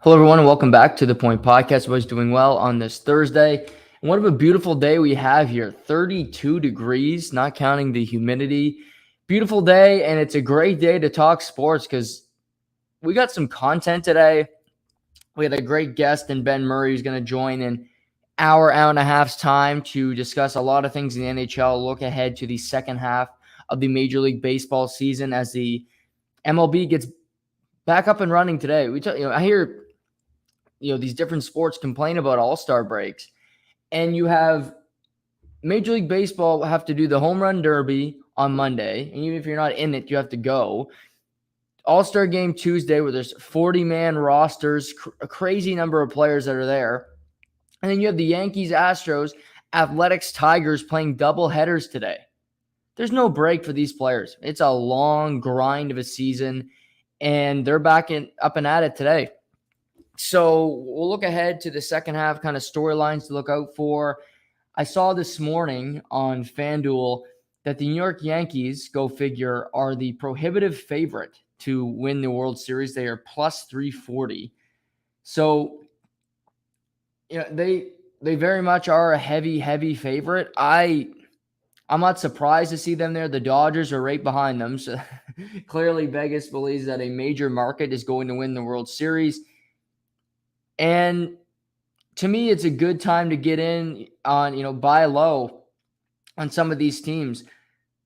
Hello, everyone, and welcome back to the Point Podcast. Everybody's doing well on this Thursday. And what a beautiful day we have here. 32 degrees, not counting the humidity. Beautiful day, and it's a great day to talk sports because we got some content today. We had a great guest in Ben Murray who's going to join in hour and a half's time to discuss a lot of things in the NHL, look ahead to the second half of the Major League Baseball season as the MLB gets back up and running today. I hear these different sports complain about all-star breaks, and you have Major League Baseball have to do the home run derby on Monday, and even if you're not in it, you have to go. All-star game Tuesday, where there's 40-man rosters, a crazy number of players that are there. And then you have the Yankees, Astros, Athletics, Tigers playing double headers today. There's no break for these players. It's a long grind of a season, and they're up and at it today. So we'll look ahead to the second half, kind of storylines to look out for. I saw this morning on FanDuel that the New York Yankees, go figure, are the prohibitive favorite to win the World Series. They are plus 340. So, they very much are a heavy favorite. I'm not surprised to see them there. The Dodgers are right behind them. So clearly Vegas believes that a major market is going to win the World Series. And to me, it's a good time to get in on, buy low on some of these teams.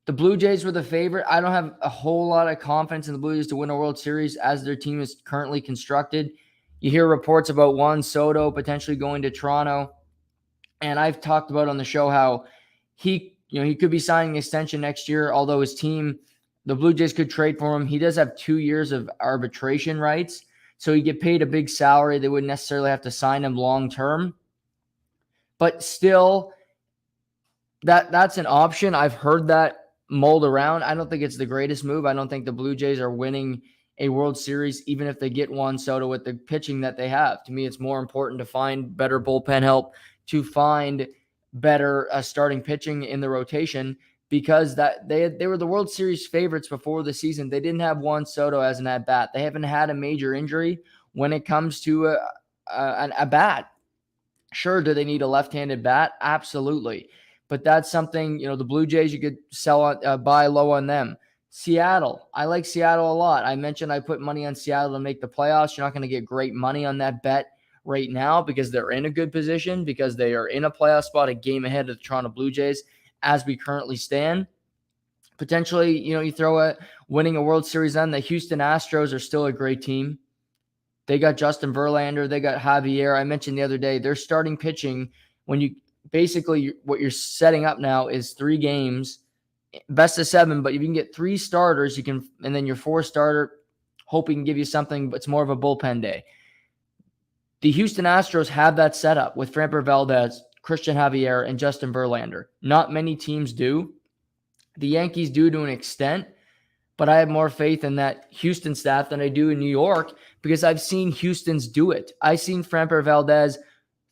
The Blue Jays were the favorite. I don't have a whole lot of confidence in the Blue Jays to win a World Series as their team is currently constructed. You hear reports about Juan Soto potentially going to Toronto. And I've talked about on the show how he could be signing an extension next year, although his team, the Blue Jays, could trade for him. He does have 2 years of arbitration rights. So he'd get paid a big salary. They wouldn't necessarily have to sign him long-term. But still, that's an option. I've heard that mulled around. I don't think it's the greatest move. I don't think the Blue Jays are winning a World Series, even if they get Juan Soto with the pitching that they have. To me, it's more important to find better bullpen help, to find better starting pitching in the rotation, because that they were the World Series favorites before the season. They didn't have Juan Soto as an at-bat. They haven't had a major injury when it comes to a bat. Sure, do they need a left-handed bat? Absolutely. But that's something, the Blue Jays, you could buy low on them. Seattle, I like Seattle a lot. I mentioned I put money on Seattle to make the playoffs. You're not going to get great money on that bet right now because they're in a good position, because they are in a playoff spot, a game ahead of the Toronto Blue Jays as we currently stand. Potentially, you throw winning a World Series on. The Houston Astros are still a great team. They got Justin Verlander. They got Javier. I mentioned the other day, they're starting pitching when what you're setting up now is 3 games, best of 7, but if you can get 3 starters, and then your 4th starter, hope he can give you something, but it's more of a bullpen day. The Houston Astros have that setup with Framber Valdez, Christian Javier, and Justin Verlander. Not many teams do. The Yankees do to an extent, but I have more faith in that Houston staff than I do in New York because I've seen Houston's do it. I've seen Framber Valdez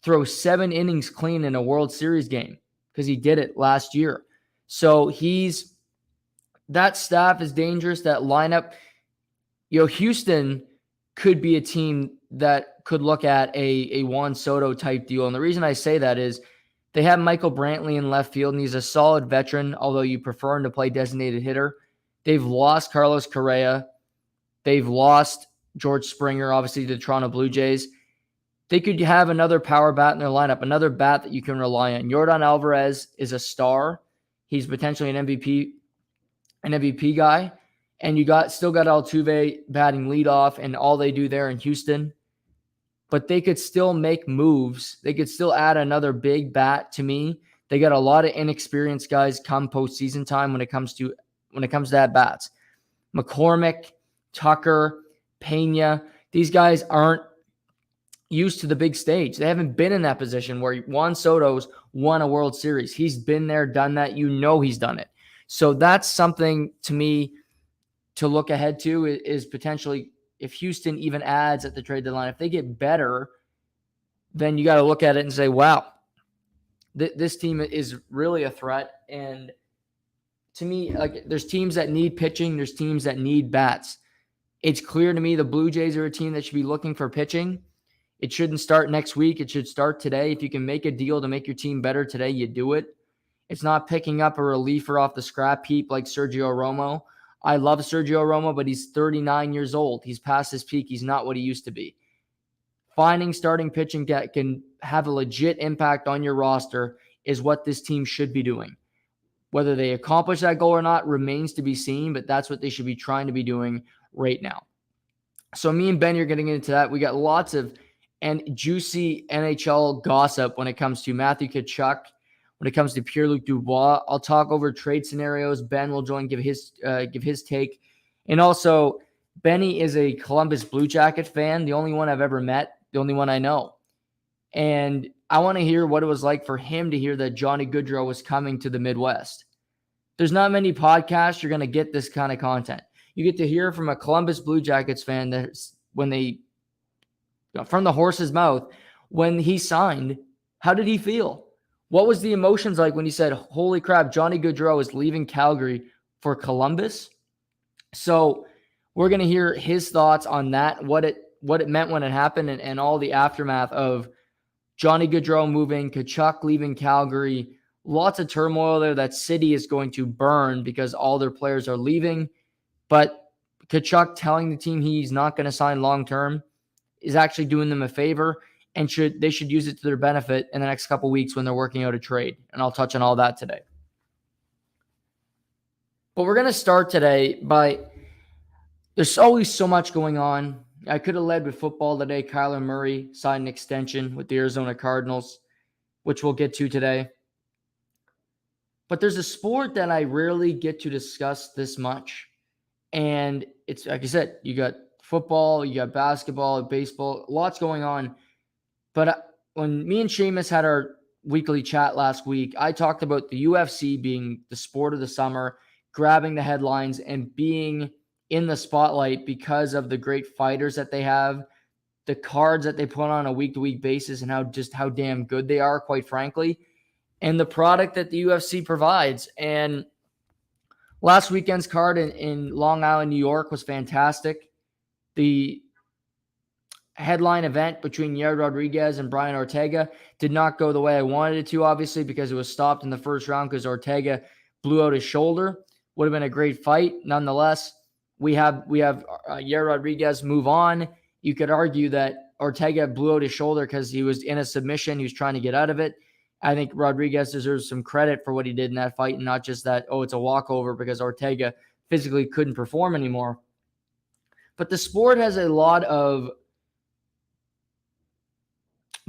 throw 7 innings clean in a World Series game because he did it last year. So that staff is dangerous, that lineup. Houston could be a team that could look at a Juan Soto type deal. And the reason I say that is they have Michael Brantley in left field, and he's a solid veteran, although you prefer him to play designated hitter. They've lost Carlos Correa. They've lost George Springer, obviously, to the Toronto Blue Jays. They could have another power bat in their lineup, another bat that you can rely on. Yordan Alvarez is a star. He's potentially an MVP guy. And you still got Altuve batting leadoff, and all they do there in Houston. But they could still make moves. They could still add another big bat to me. They got a lot of inexperienced guys come postseason time when it comes to at bats. McCormick, Tucker, Pena, these guys aren't used to the big stage. They haven't been in that position where Juan Soto's won a World Series. He's been there, done that. He's done it. So that's something to me to look ahead to is potentially if Houston even adds at the trade deadline, if they get better, then you got to look at it and say, wow, this team is really a threat. And to me, there's teams that need pitching. There's teams that need bats. It's clear to me the Blue Jays are a team that should be looking for pitching. It shouldn't start next week. It should start today. If you can make a deal to make your team better today, you do it. It's not picking up a reliever off the scrap heap like Sergio Romo. I love Sergio Romo, but he's 39 years old. He's past his peak. He's not what he used to be. Finding starting pitching that can have a legit impact on your roster is what this team should be doing. Whether they accomplish that goal or not remains to be seen, but that's what they should be trying to be doing right now. So me and Ben are getting into that. We got lots of and juicy NHL gossip when it comes to Matthew Tkachuk, when it comes to Pierre-Luc Dubois. I'll talk over trade scenarios. Ben will join, give his take. And also, Benny is a Columbus Blue Jacket fan, the only one I've ever met, the only one I know. And I want to hear what it was like for him to hear that Johnny Gaudreau was coming to the Midwest. There's not many podcasts you're going to get this kind of content. You get to hear from a Columbus Blue Jackets fan that when they, from the horse's mouth, when he signed, how did he feel? What was the emotions like when he said, holy crap, Johnny Gaudreau is leaving Calgary for Columbus? So we're going to hear his thoughts on that, what it meant when it happened, and all the aftermath of Johnny Gaudreau moving, Tkachuk leaving Calgary. Lots of turmoil there. That city is going to burn because all their players are leaving. But Tkachuk telling the team he's not going to sign long-term is actually doing them a favor, and they should use it to their benefit in the next couple weeks when they're working out a trade. And I'll touch on all that today. But we're going to start today by there's always so much going on. I could have led with football today. Kyler Murray signed an extension with the Arizona Cardinals, which we'll get to today. But there's a sport that I rarely get to discuss this much. And it's, like I said, you got football, you got basketball, baseball, lots going on. But when me and Seamus had our weekly chat last week, I talked about the UFC being the sport of the summer, grabbing the headlines and being in the spotlight because of the great fighters that they have, the cards that they put on a week-to-week basis, and how damn good they are, quite frankly, and the product that the UFC provides. And last weekend's card in Long Island, New York was fantastic. The headline event between Yair Rodriguez and Brian Ortega did not go the way I wanted it to, obviously, because it was stopped in the first round because Ortega blew out his shoulder. Would have been a great fight. Nonetheless, we have Yair Rodriguez move on. You could argue that Ortega blew out his shoulder because he was in a submission. He was trying to get out of it. I think Rodriguez deserves some credit for what he did in that fight, and not just that, it's a walkover because Ortega physically couldn't perform anymore. But the sport has a lot of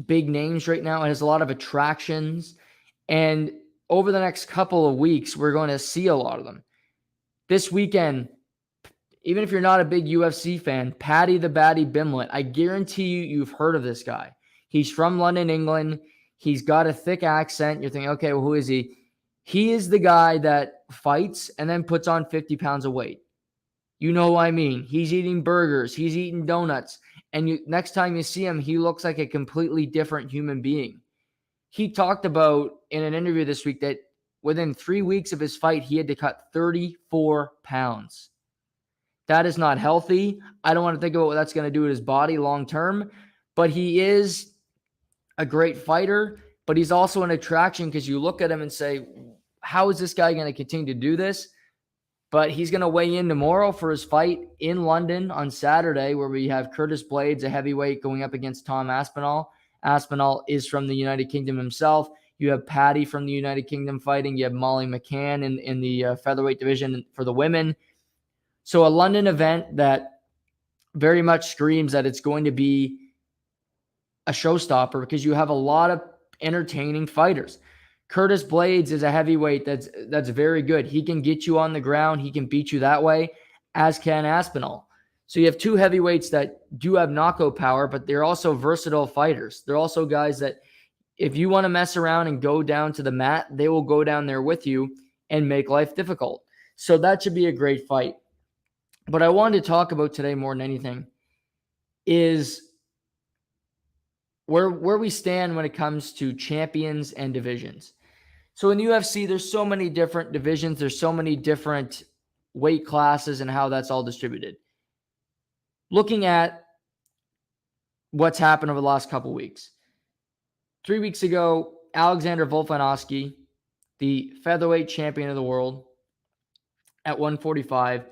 big names right now. It has a lot of attractions. And over the next couple of weeks, we're going to see a lot of them. This weekend, even if you're not a big UFC fan, Paddy the Baddy Bimlet, I guarantee you've heard of this guy. He's from London, England. He's got a thick accent. You're thinking, okay, well, who is he? He is the guy that fights and then puts on 50 pounds of weight. You know what I mean? He's eating burgers. He's eating donuts. And next time you see him, he looks like a completely different human being. He talked about in an interview this week that within 3 weeks of his fight, he had to cut 34 pounds. That is not healthy. I don't want to think about what that's going to do to his body long term, but he is a great fighter, but he's also an attraction because you look at him and say, how is this guy going to continue to do this? But he's going to weigh in tomorrow for his fight in London on Saturday, where we have Curtis Blades, a heavyweight, going up against Tom Aspinall. Aspinall is from the United Kingdom himself. You have Paddy from the United Kingdom fighting. You have Molly McCann in the featherweight division for the women. So a London event that very much screams that it's going to be a showstopper because you have a lot of entertaining fighters. Curtis Blades is a heavyweight that's very good. He can get you on the ground. He can beat you that way, as can Aspinall. So you have two heavyweights that do have knockout power, but they're also versatile fighters. They're also guys that if you want to mess around and go down to the mat, they will go down there with you and make life difficult. So that should be a great fight. But I wanted to talk about today more than anything is where we stand when it comes to champions and divisions. So in the UFC, there's so many different divisions. There's so many different weight classes and how that's all distributed. Looking at what's happened over the last couple weeks. 3 weeks ago, Alexander Volkanovski, the featherweight champion of the world at 145,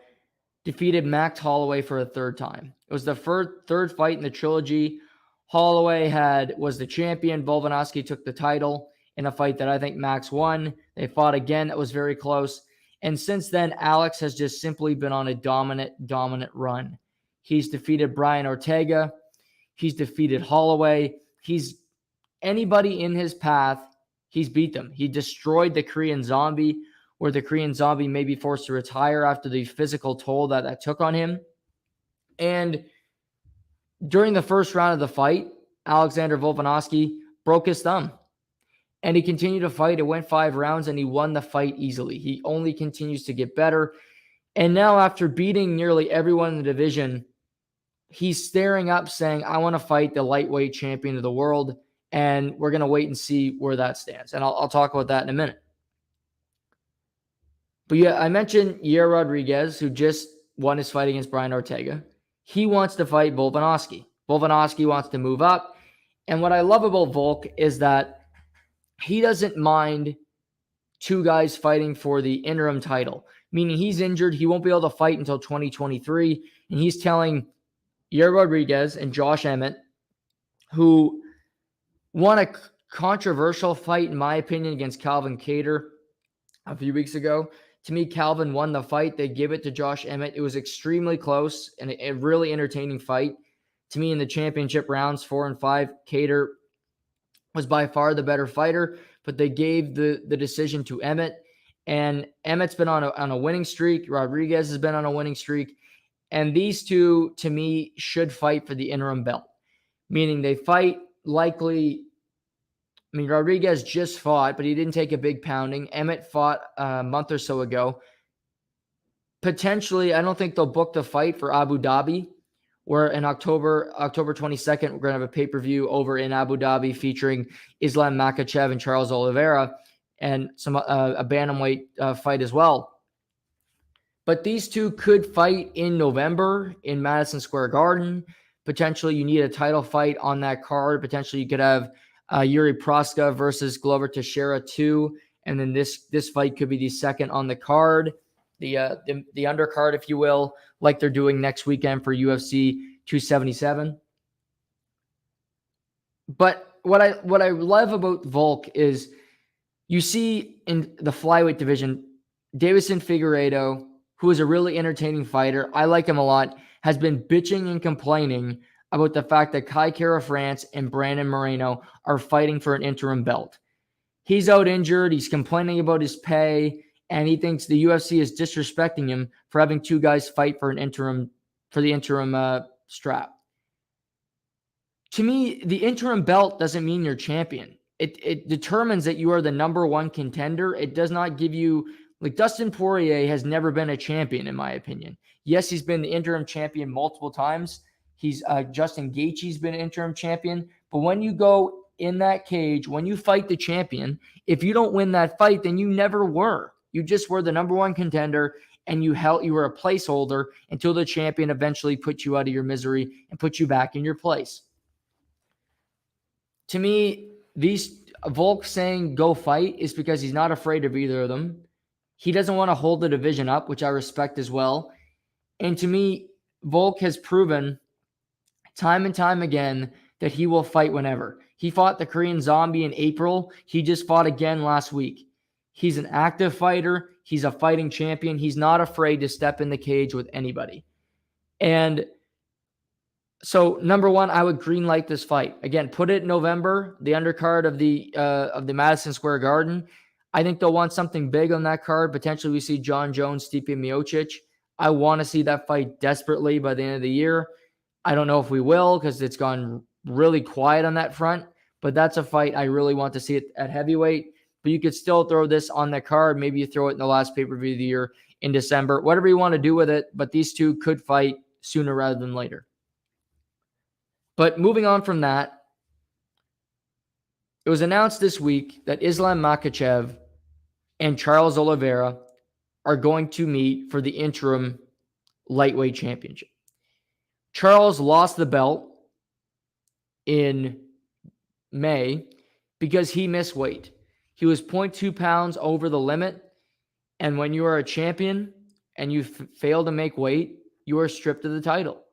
defeated Max Holloway for a third time. It was the third fight in the trilogy. Holloway was the champion. Volkanovski took the title in a fight that I think Max won. They fought again. That was very close. And since then, Alex has just simply been on a dominant run. He's defeated Brian Ortega. He's defeated Holloway. Anybody in his path, he's beat them. He destroyed the Korean Zombie, where the Korean Zombie may be forced to retire after the physical toll that took on him. And during the first round of the fight, Alexander Volkanovski broke his thumb. And he continued to fight. It went 5 rounds, and he won the fight easily. He only continues to get better. And now, after beating nearly everyone in the division, he's staring up saying, I want to fight the lightweight champion of the world. And we're going to wait and see where that stands. And I'll talk about that in a minute. But yeah, I mentioned Yair Rodriguez, who just won his fight against Brian Ortega. He wants to fight Volkanovski. Volkanovski wants to move up. And what I love about Volk is that he doesn't mind 2 guys fighting for the interim title, meaning he's injured. He won't be able to fight until 2023. And he's telling Yair Rodriguez and Josh Emmett, who won a controversial fight, in my opinion, against Calvin Kattar a few weeks ago. To me, Calvin won the fight. They give it to Josh Emmett. It was extremely close and a really entertaining fight. To me, in the championship rounds 4 and 5, Kattar was by far the better fighter, but they gave the decision to Emmett. And Emmett's been on a winning streak. Rodriguez has been on a winning streak. And these two, to me, should fight for the interim belt, meaning they fight likely. I mean, Rodriguez just fought, but he didn't take a big pounding. Emmett fought a month or so ago. Potentially, I don't think they'll book the fight for Abu Dhabi, where in October 22nd, we're going to have a pay-per-view over in Abu Dhabi featuring Islam Makhachev and Charles Oliveira, and a bantamweight fight as well. But these two could fight in November in Madison Square Garden. Potentially, you need a title fight on that card. Potentially, you could have Yuri Proska versus Glover Teixeira 2, and then this fight could be the second on the card, the undercard, if you will, like they're doing next weekend for UFC 277. But what I love about Volk is you see in the flyweight division, Davison Figueiredo, who is a really entertaining fighter, I like him a lot, has been bitching and complaining about the fact that Kai Kara France and Brandon Moreno are fighting for an interim belt. He's out injured. He's complaining about his pay, and he thinks the UFC is disrespecting him for having 2 guys fight for the interim strap. To me, the interim belt doesn't mean you're champion. It determines that you are the number 1 contender. It does not give you, like, Dustin Poirier has never been a champion, in my opinion. Yes, he's been the interim champion multiple times. Justin Gaethje's been an interim champion. But when you go in that cage, when you fight the champion, if you don't win that fight, then you never were. You just were the number 1 contender, and you were a placeholder until the champion eventually put you out of your misery and put you back in your place. To me, Volk saying go fight is because he's not afraid of either of them. He doesn't want to hold the division up, which I respect as well. And to me, Volk has proven time and time again that he will fight whenever. He fought the Korean Zombie in April. He just fought again last week. He's an active fighter. He's a fighting champion. He's not afraid to step in the cage with anybody. And so, number 1, I would green light this fight. Again, put it in November, the undercard of the Madison Square Garden. I think they'll want something big on that card. Potentially, we see John Jones, Stipe Miocic. I want to see that fight desperately by the end of the year. I don't know if we will, because it's gone really quiet on that front. But that's a fight I really want to see at heavyweight. But you could still throw this on the card. Maybe you throw it in the last pay-per-view of the year in December. Whatever you want to do with it. But these two could fight sooner rather than later. But moving on from that, it was announced this week that Islam Makhachev and Charles Oliveira are going to meet for the interim lightweight championship. Charles lost the belt in May because he missed weight. He was 0.2 pounds over the limit. And when you are a champion and you fail to make weight, you are stripped of the title.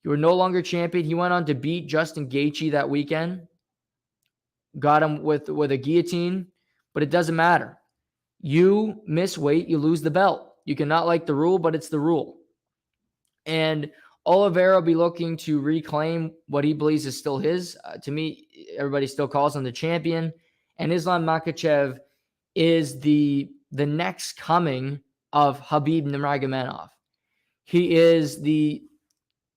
You are no longer champion. He went on to beat Justin Gaethje that weekend, got him with a guillotine, but it doesn't matter. You miss weight, you lose the belt. You cannot like the rule, but it's the rule. And Oliveira will be looking to reclaim what he believes is still his. To me, everybody still calls him the champion. And Islam Makhachev is the next coming of Khabib Nurmagomedov. He is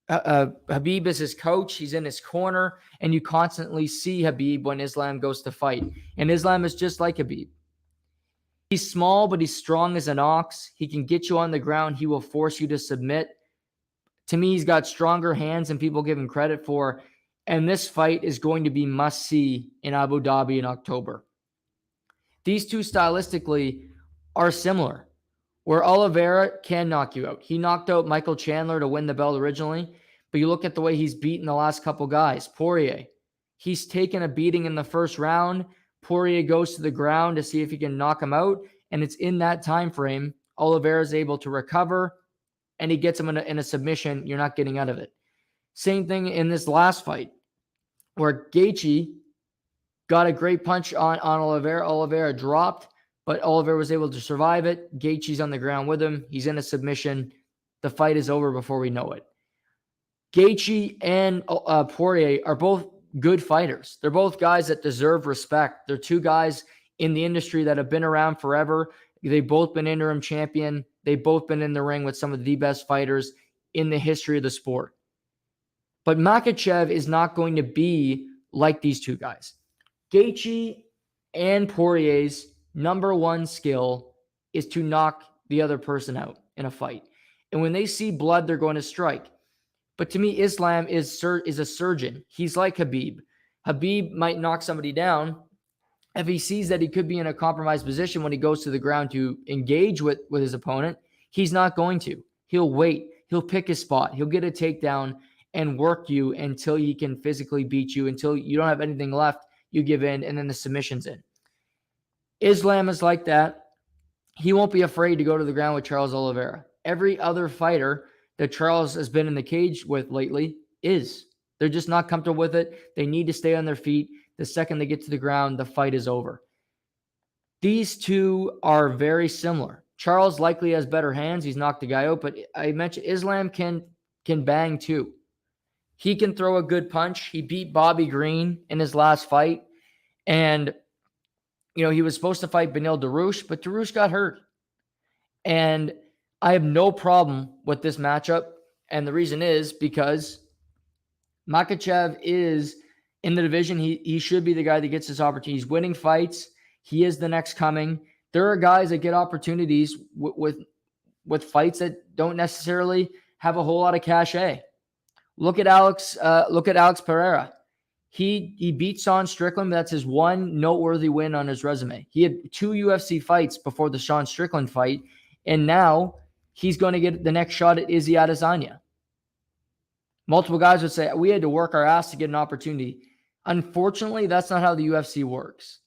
Khabib is his coach. He's in his corner, and you constantly see Khabib when Islam goes to fight. And Islam is just like Khabib. He's small, but he's strong as an ox. He can get you on the ground. He will force you to submit. To me, he's got stronger hands than people give him credit for. And this fight is going to be must-see in Abu Dhabi in October. These two stylistically are similar, where Oliveira can knock you out. He knocked out Michael Chandler to win the belt originally, but you look at the way he's beaten the last couple guys. Poirier, he's taken a beating in the first round. Poirier goes to the ground to see if he can knock him out, and it's in that time frame Oliveira is able to recover, and he gets him in a submission. You're not getting out of it. Same thing in this last fight, where Gaethje got a great punch on Oliveira. Oliveira dropped, but Oliveira was able to survive it. Gaethje's on the ground with him. He's in a submission. The fight is over before we know it. Gaethje and Poirier are both good fighters. They're both guys that deserve respect. They're two guys in the industry that have been around forever. They've both been interim champion. They've both been in the ring with some of the best fighters in the history of the sport. But Makhachev is not going to be like these two guys. Gaethje and Poirier's number one skill is to knock the other person out in a fight. And when they see blood, they're going to strike. But to me, Islam is a surgeon. He's like Khabib. Khabib might knock somebody down. If he sees that he could be in a compromised position when he goes to the ground to engage with his opponent, he's not going to. He'll wait. He'll pick his spot. He'll get a takedown and work you until he can physically beat you, until you don't have anything left. You give in, and then the submission's in. Islam is like that. He won't be afraid to go to the ground with Charles Oliveira. Every other fighter that Charles has been in the cage with lately is. They're just not comfortable with it. They need to stay on their feet. The second they get to the ground, the fight is over. These two are very similar. Charles likely has better hands. He's knocked the guy out, but I mentioned Islam can bang too. He can throw a good punch. He beat Bobby Green in his last fight. And, he was supposed to fight Beneil Dariush, but Dariush got hurt. And I have no problem with this matchup. And the reason is because Makhachev is in the division. He should be the guy that gets this opportunity. He's winning fights. He is the next coming. There are guys that get opportunities with fights that don't necessarily have a whole lot of cachet. Look at Alex Pereira. He beat Sean Strickland. That's his one noteworthy win on his resume. He had 2 UFC fights before the Sean Strickland fight, and now he's going to get the next shot at Izzy Adesanya. Multiple guys would say, we had to work our ass to get an opportunity. Unfortunately, that's not how the UFC works.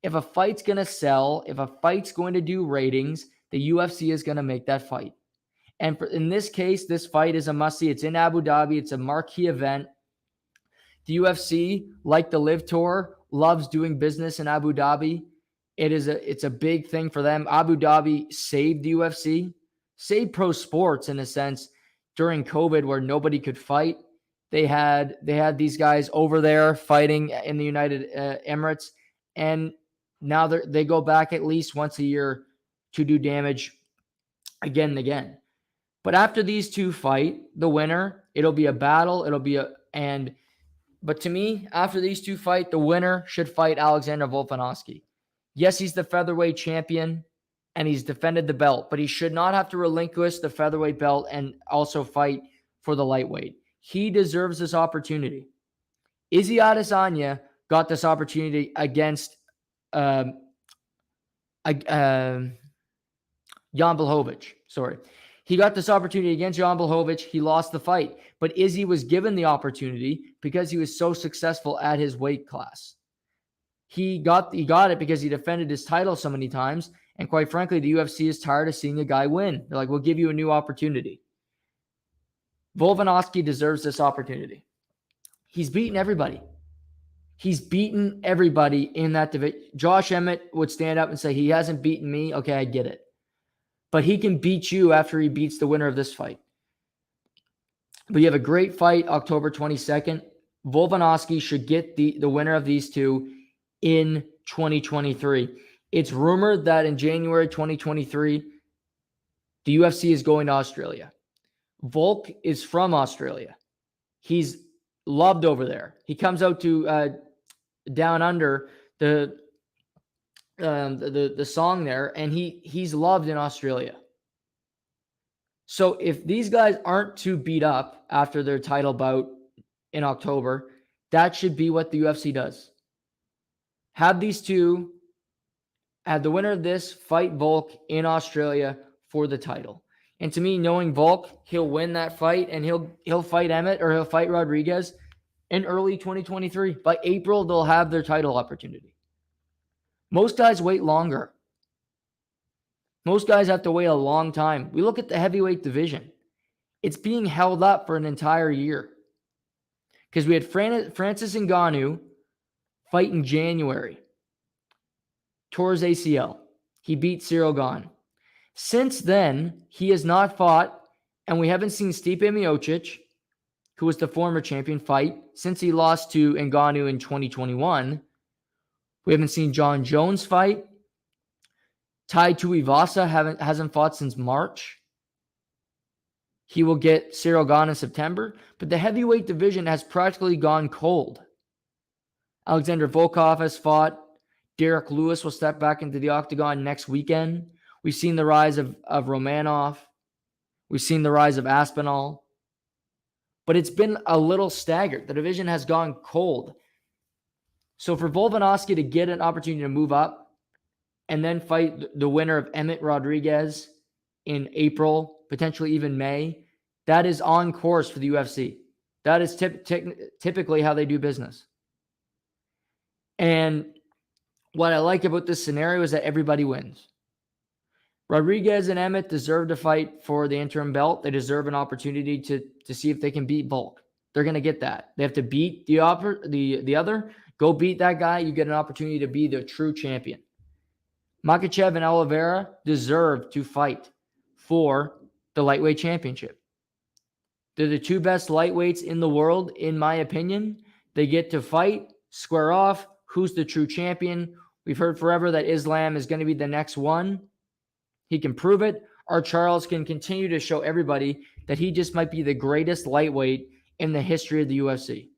If a fight's going to sell, if a fight's going to do ratings, the UFC is going to make that fight. And in this case, this fight is a must-see. It's in Abu Dhabi. It's a marquee event. The UFC, like the Live Tour, loves doing business in Abu Dhabi. It's a big thing for them. Abu Dhabi saved the UFC, saved pro sports in a sense during COVID where nobody could fight. They had these guys over there fighting in the United Emirates, and now they go back at least once a year to do damage again and again. But after these two fight, the winner, it'll be a battle. But to me, after these two fight, the winner should fight Alexander Volkanovski. Yes, he's the featherweight champion and he's defended the belt, but he should not have to relinquish the featherweight belt and also fight for the lightweight. He deserves this opportunity. Izzy Adesanya got this opportunity against Jan Blachowicz. He got this opportunity against Jan Blachowicz. He lost the fight. But Izzy was given the opportunity because he was so successful at his weight class. He got it because he defended his title so many times. And quite frankly, the UFC is tired of seeing a guy win. They're like, we'll give you a new opportunity. Volkanovski deserves this opportunity. He's beaten everybody. He's beaten everybody in that division. Josh Emmett would stand up and say, he hasn't beaten me. Okay, I get it. But he can beat you after he beats the winner of this fight. But you have a great fight October 22nd. Volkanovski should get the winner of these two in 2023. It's rumored that in January 2023, the UFC is going to Australia. Volk is from Australia. He's loved over there. He comes out to Down Under, the song there, and he's loved in Australia. So if these guys aren't too beat up after their title bout in October, that should be what the UFC does. Have these two, have the winner of this fight Volk in Australia for the title. And to me, knowing Volk, he'll win that fight and he'll fight Emmett or he'll fight Rodriguez in early 2023. By April, they'll have their title opportunity. Most guys wait longer. Most guys have to wait a long time. We look at the heavyweight division. It's being held up for an entire year. Because we had Francis Ngannou fight in January. Tore his ACL. He beat Cyril Gane. Since then, he has not fought, and we haven't seen Stipe Miocic, who was the former champion, fight since he lost to Ngannou in 2021. We haven't seen John Jones fight. Tai Tuivasa hasn't fought since March. He will get Cyril Gane in September, but the heavyweight division has practically gone cold. Alexander Volkov has fought. Derek Lewis will step back into the octagon next weekend. We've seen the rise of Romanov. We've seen the rise of Aspinall. But it's been a little staggered. The division has gone cold. So for Volkanovski to get an opportunity to move up and then fight the winner of Emmett Rodriguez in April, potentially even May, that is on course for the UFC. That is typically how they do business. And what I like about this scenario is that everybody wins. Rodriguez and Emmett deserve to fight for the interim belt. They deserve an opportunity to see if they can beat Volk. They're going to get that. They have to beat the other. Go beat that guy. You get an opportunity to be the true champion. Makhachev and Oliveira deserve to fight for the lightweight championship. They're the two best lightweights in the world, in my opinion. They get to fight, square off. Who's the true champion? We've heard forever that Islam is going to be the next one. He can prove it. Or Charles can continue to show everybody that he just might be the greatest lightweight in the history of the UFC.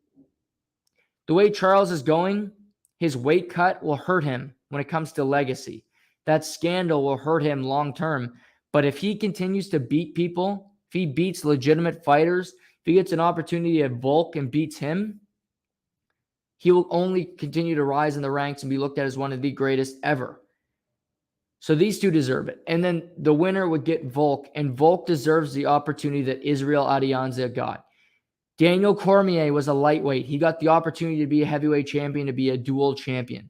The way Charles is going, his weight cut will hurt him when it comes to legacy. That scandal will hurt him long term. But if he continues to beat people, if he beats legitimate fighters, if he gets an opportunity at Volk and beats him, he will only continue to rise in the ranks and be looked at as one of the greatest ever. So these two deserve it. And then the winner would get Volk, and Volk deserves the opportunity that Israel Adesanya got. Daniel Cormier was a lightweight. He got the opportunity to be a heavyweight champion, to be a dual champion.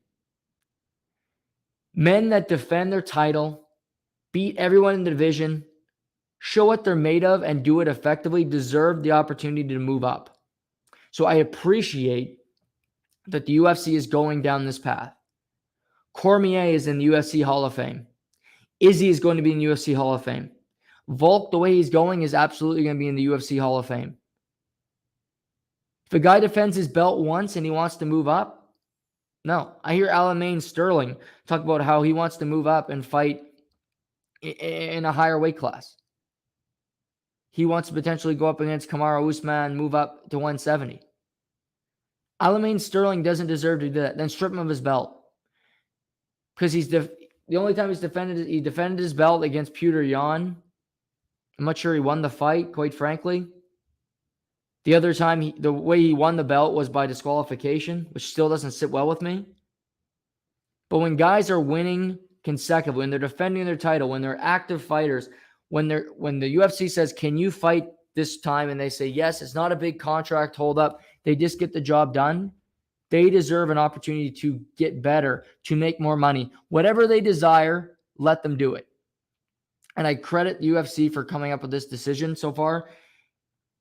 Men that defend their title, beat everyone in the division, show what they're made of, and do it effectively deserve the opportunity to move up. So I appreciate that the UFC is going down this path. Cormier is in the UFC Hall of Fame. Izzy is going to be in the UFC Hall of Fame. Volk, the way he's going, is absolutely going to be in the UFC Hall of Fame. If a guy defends his belt once and he wants to move up, no. I hear Aljamain Sterling talk about how he wants to move up and fight in a higher weight class. He wants to potentially go up against Kamaru Usman, move up to 170. Aljamain Sterling doesn't deserve to do that. Then strip him of his belt. Because the only time he defended his belt against Petr Yan. I'm not sure he won the fight, quite frankly. The other time, the way he won the belt was by disqualification, which still doesn't sit well with me. But when guys are winning consecutively, when they're defending their title, when they're active fighters, when the UFC says, can you fight this time? And they say, yes, it's not a big contract holdup. They just get the job done. They deserve an opportunity to get better, to make more money. Whatever they desire, let them do it. And I credit the UFC for coming up with this decision so far.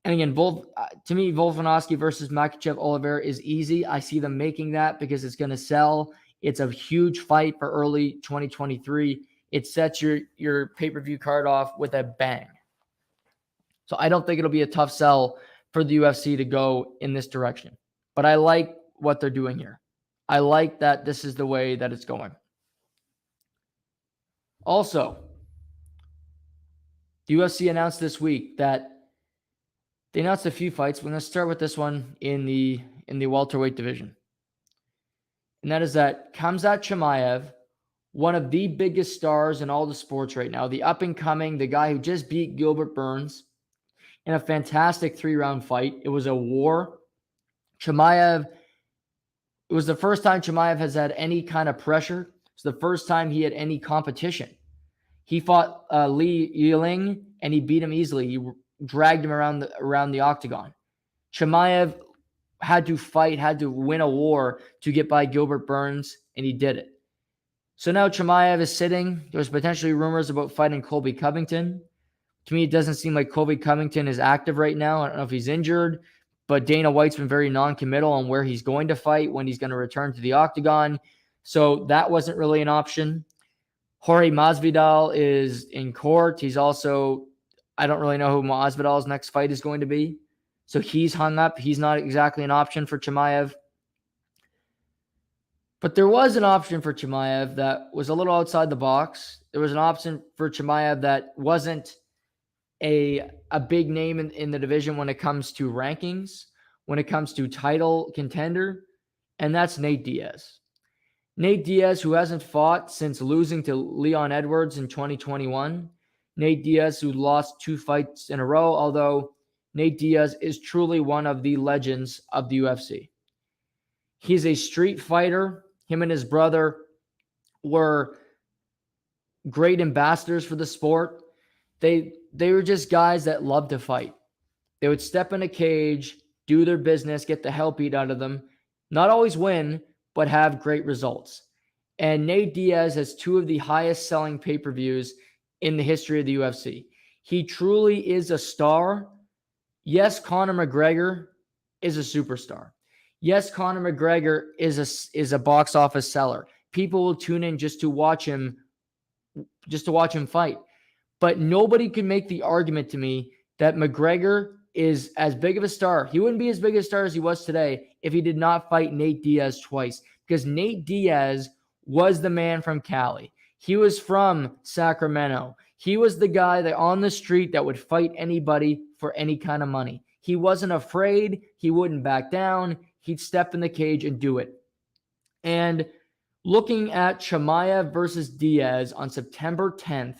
And again, to me, Volkanovski versus Makhachev Oliveira is easy. I see them making that because it's going to sell. It's a huge fight for early 2023. It sets your pay-per-view card off with a bang. So I don't think it'll be a tough sell for the UFC to go in this direction. But I like what they're doing here. I like that this is the way that it's going. Also, the UFC announced this week that they announced a few fights. We're going to start with this one in the welterweight division. And that is that Khamzat Chimaev, one of the biggest stars in all the sports right now, the up-and-coming, the guy who just beat Gilbert Burns in a fantastic 3-round fight. It was a war. Chimaev, it was the first time Chimaev has had any kind of pressure. It's the first time he had any competition. He fought Li Yiling, and he beat him easily. He dragged him around the octagon. Chimaev had to fight, had to win a war to get by Gilbert Burns, and he did it. So now Chimaev is sitting. There's potentially rumors about fighting Colby Covington. To me, it doesn't seem like Colby Covington is active right now. I don't know if he's injured, but Dana White's been very non-committal on where he's going to fight, when he's going to return to the octagon. So that wasn't really an option. Jorge Masvidal is in court. He's also, I don't really know who Masvidal's next fight is going to be. So he's hung up. He's not exactly an option for Chimaev. But there was an option for Chimaev that was a little outside the box. There was an option for Chimaev that wasn't a big name in the division when it comes to rankings, when it comes to title contender, and that's Nate Diaz. Nate Diaz, who hasn't fought since losing to Leon Edwards in 2021. Nate Diaz, who lost 2 fights in a row, although Nate Diaz is truly one of the legends of the UFC. He's a street fighter. Him and his brother were great ambassadors for the sport. They were just guys that loved to fight. They would step in a cage, do their business, get the hell beat out of them, not always win, but have great results. And Nate Diaz has 2 of the highest selling pay-per-views in the history of the UFC. He truly is a star. Yes, Conor McGregor is a superstar. Yes, Conor McGregor is a box office seller. People will tune in just to watch him fight. But nobody could make the argument to me that McGregor is as big of a star. He wouldn't be as big a star as he was today if he did not fight Nate Diaz twice, because Nate Diaz was the man from Cali. He was from Sacramento. He was the guy that on the street that would fight anybody for any kind of money. He wasn't afraid. He wouldn't back down. He'd step in the cage and do it. And looking at Chimaev versus Diaz on September 10th,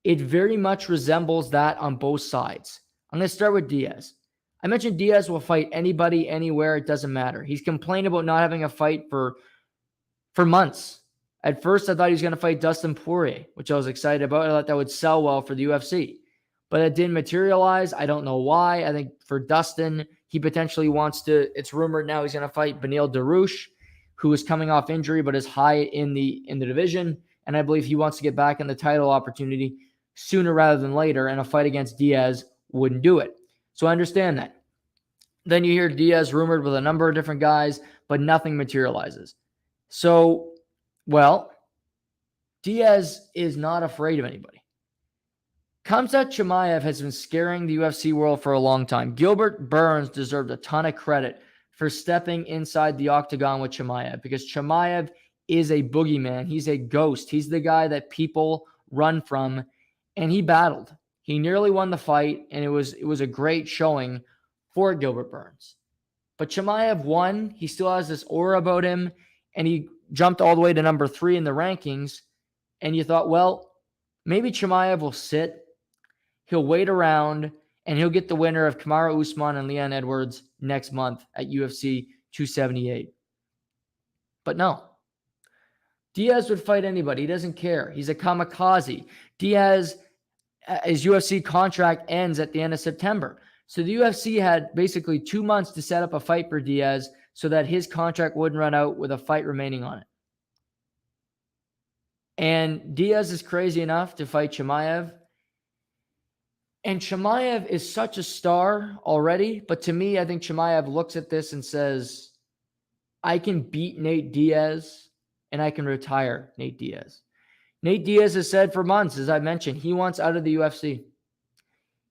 it very much resembles that on both sides. I'm going to start with Diaz. I mentioned Diaz will fight anybody, anywhere. It doesn't matter. He's complained about not having a fight for months. At first, I thought he was going to fight Dustin Poirier, which I was excited about. I thought that would sell well for the UFC. But it didn't materialize. I don't know why. I think for Dustin, he potentially wants to, it's rumored now he's going to fight Beneil Dariush, who is coming off injury but is high in the division. And I believe he wants to get back in the title opportunity sooner rather than later, and a fight against Diaz wouldn't do it. So I understand that. Then you hear Diaz rumored with a number of different guys, but nothing materializes. So, well, Diaz is not afraid of anybody. Khamzat Chimaev has been scaring the UFC world for a long time. Gilbert Burns deserved a ton of credit for stepping inside the octagon with Chimaev, because Chimaev is a boogeyman. He's a ghost. He's the guy that people run from, and he battled. He nearly won the fight, and it was a great showing for Gilbert Burns. But Chimaev won. He still has this aura about him, and he jumped all the way to number 3 in the rankings. And you thought, well, maybe Chimaev will sit. He'll wait around, and he'll get the winner of Kamaru Usman and Leon Edwards next month at UFC 278. But no. Diaz would fight anybody. He doesn't care. He's a kamikaze. Diaz his UFC contract ends at the end of September. So the UFC had basically 2 months to set up a fight for Diaz so that his contract wouldn't run out with a fight remaining on it. And Diaz is crazy enough to fight Chimaev. And Chimaev is such a star already. But to me, I think Chimaev looks at this and says, I can beat Nate Diaz and I can retire Nate Diaz. Nate Diaz has said for months, as I mentioned, he wants out of the UFC.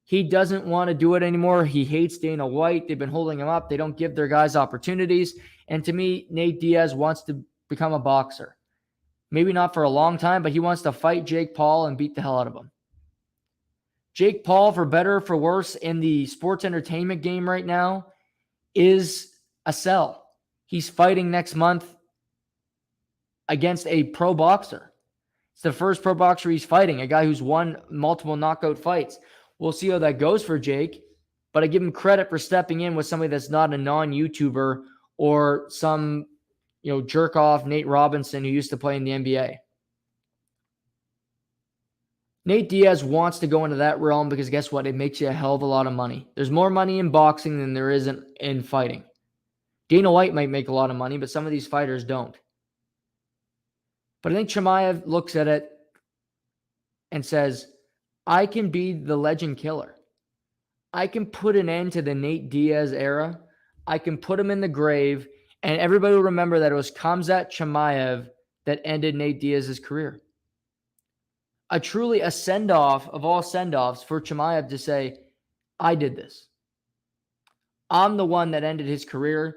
He doesn't want to do it anymore. He hates Dana White. They've been holding him up. They don't give their guys opportunities. And to me, Nate Diaz wants to become a boxer. Maybe not for a long time, but he wants to fight Jake Paul and beat the hell out of him. Jake Paul, for better or for worse, in the sports entertainment game right now, is a sell. He's fighting next month against a pro boxer. It's the first pro boxer he's fighting, a guy who's won multiple knockout fights. We'll see how that goes for Jake, but I give him credit for stepping in with somebody that's not a non-YouTuber or some, jerk off Nate Robinson who used to play in the NBA. Nate Diaz wants to go into that realm because guess what? It makes you a hell of a lot of money. There's more money in boxing than there is in fighting. Dana White might make a lot of money, but some of these fighters don't. But I think Chimaev looks at it and says, I can be the legend killer. I can put an end to the Nate Diaz era. I can put him in the grave, and everybody will remember that it was Khamzat Chimaev that ended Nate Diaz's career. A send-off of all send-offs for Chimaev to say, I did this. I'm the one that ended his career.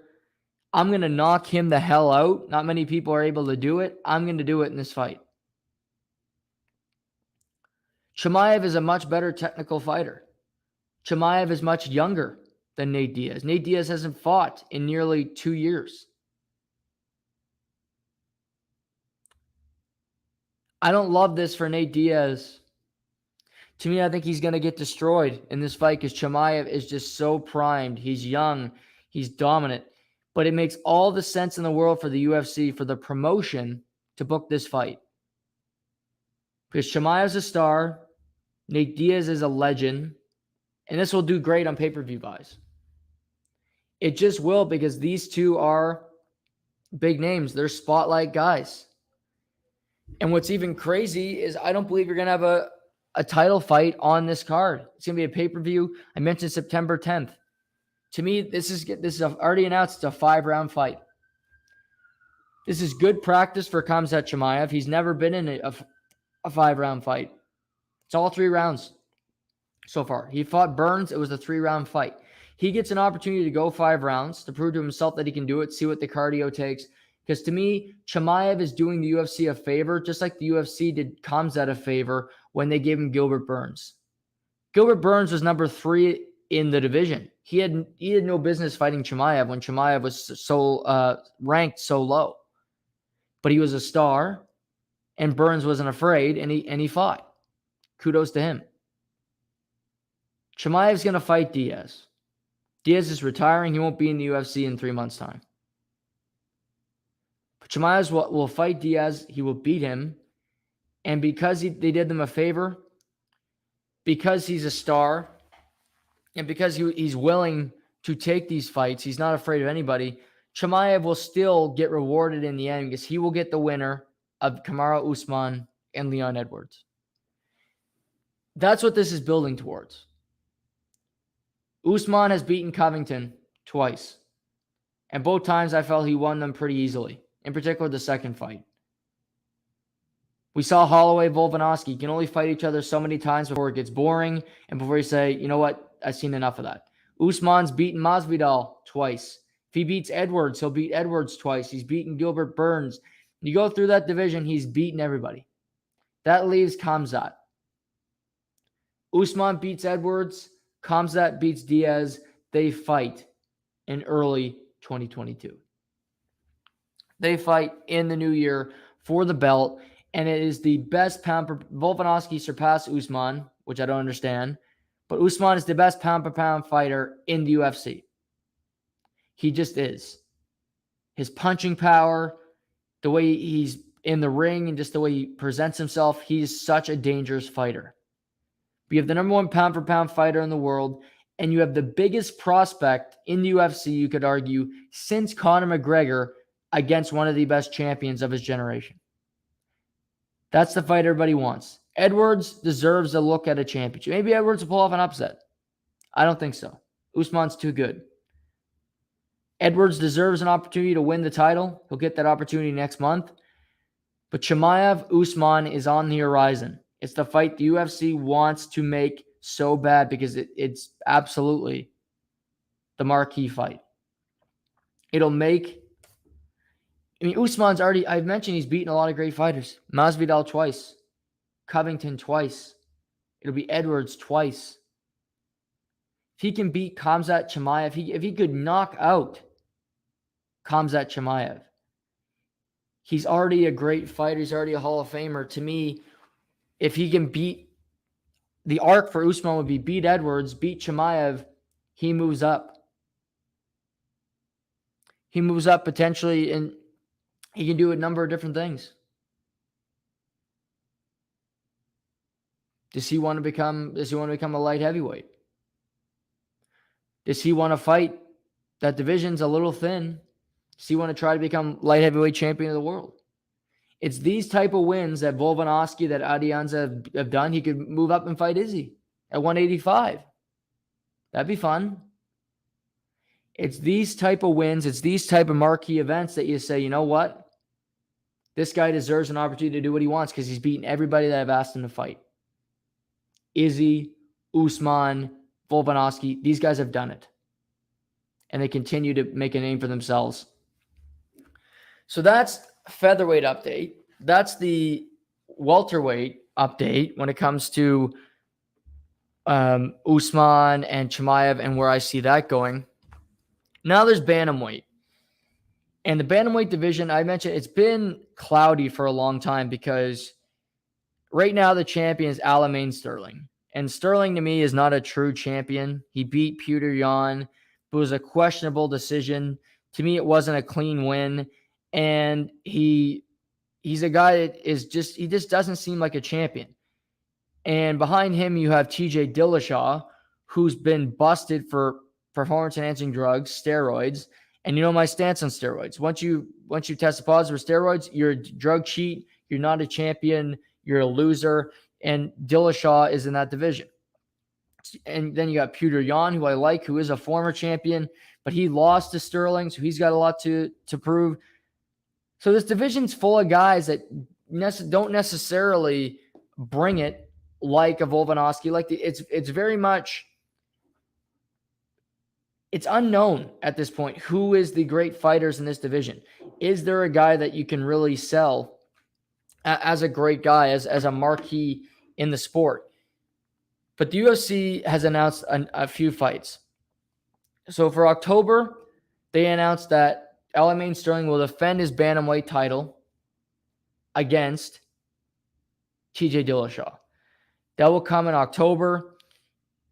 I'm going to knock him the hell out. Not many people are able to do it. I'm going to do it in this fight. Chimaev is a much better technical fighter. Chimaev is much younger than Nate Diaz. Nate Diaz hasn't fought in nearly 2 years. I don't love this for Nate Diaz. To me, I think he's going to get destroyed in this fight because Chimaev is just so primed. He's young. He's dominant. But it makes all the sense in the world for the UFC, for the promotion, to book this fight. Because Chimaev's a star. Nate Diaz is a legend. And this will do great on pay-per-view buys. It just will because these two are big names. They're spotlight guys. And what's even crazy is I don't believe you're going to have a title fight on this card. It's going to be a pay-per-view. I mentioned September 10th. To me, this is already announced. It's a 5-round fight. This is good practice for Khamzat Chimaev. He's never been in a 5-round fight. It's all 3 rounds so far. He fought Burns. It was a 3-round fight. He gets an opportunity to go 5 rounds to prove to himself that he can do it, see what the cardio takes. Because to me, Chimaev is doing the UFC a favor, just like the UFC did Khamzat a favor when they gave him Gilbert Burns. Gilbert Burns was number 3 in the division. He had no business fighting Chimaev when Chimaev was so ranked so low. But he was a star, and Burns wasn't afraid, and he fought. Kudos to him. Chimaev's going to fight Diaz. Diaz is retiring. He won't be in the UFC in 3 months' time. But Chimaev will fight Diaz. He will beat him. And because they did them a favor, because he's a star, and because he's willing to take these fights, he's not afraid of anybody, Chimaev will still get rewarded in the end because he will get the winner of Kamaru Usman and Leon Edwards. That's what this is building towards. Usman has beaten Covington twice. And both times I felt he won them pretty easily. In particular, the second fight. We saw Holloway, Volkanovski. You can only fight each other so many times before it gets boring and before you say, you know what, I've seen enough of that. Usman's beaten Masvidal twice. If he beats Edwards, he'll beat Edwards twice. He's beaten Gilbert Burns. You go through that division, he's beaten everybody. That leaves Khamzat. Usman beats Edwards. Khamzat beats Diaz. They fight in early 2022. They fight in the new year for the belt, and it is the best pound per Volkanovski surpassed Usman, which I don't understand, but Usman is the best pound per pound fighter in the UFC. He just is. His punching power, the way he's in the ring, and just the way he presents himself, he's such a dangerous fighter. But you have the number one pound for pound fighter in the world, and you have the biggest prospect in the UFC, you could argue, since Conor McGregor against one of the best champions of his generation. That's the fight everybody wants. Edwards deserves a look at a championship. Maybe Edwards will pull off an upset. I don't think so. Usman's too good. Edwards deserves an opportunity to win the title. He'll get that opportunity next month. But Chimaev, Usman is on the horizon. It's the fight the UFC wants to make so bad because it's absolutely the marquee fight. It'll make... I mean, Usman's already... I've mentioned he's beaten a lot of great fighters. Masvidal twice. Covington twice. It'll be Edwards twice. If he can beat Khamzat Chimaev, if he could knock out Khamzat Chimaev, he's already a great fighter. He's already a Hall of Famer. To me, if he can beat... The arc for Usman would be beat Edwards, beat Chimaev, he moves up. He moves up potentially, and he can do a number of different things. Does he want to become a light heavyweight? Does he want to fight? That division's a little thin. Does he want to try to become light heavyweight champion of the world? It's these type of wins that Volkanovski, that Adianza have done. He could move up and fight Izzy at 185. That'd be fun. It's these type of wins, it's these type of marquee events that you say, you know what? This guy deserves an opportunity to do what he wants because he's beaten everybody that I've asked him to fight. Izzy, Usman, Volkanovski, these guys have done it. And they continue to make a name for themselves. So that's featherweight update. That's the welterweight update when it comes to Usman and Chimaev and where I see that going. Now there's bantamweight. And the bantamweight division, I mentioned, it's been cloudy for a long time because right now the champion is Aljamain Sterling. And Sterling to me is not a true champion. He beat Petr Yan. It was a questionable decision. To me, it wasn't a clean win. And he's a guy that he just doesn't seem like a champion. And behind him, you have TJ Dillashaw, who's been busted for performance-enhancing drugs, steroids. And you know my stance on steroids. Once you test positive for steroids, you're a drug cheat. You're not a champion. You're a loser. And Dillashaw is in that division. And then you got Petr Yan, who I like, who is a former champion, but he lost to Sterling, so he's got a lot to prove. So this division's full of guys that don't necessarily bring it like a Volkanovski. It's very much, it's unknown at this point who is the great fighters in this division. Is there a guy that you can really sell as a great guy, as a marquee in the sport? But the UFC has announced a few fights. So for October, they announced that Aljamain Sterling will defend his bantamweight title against TJ Dillashaw. That will come in October.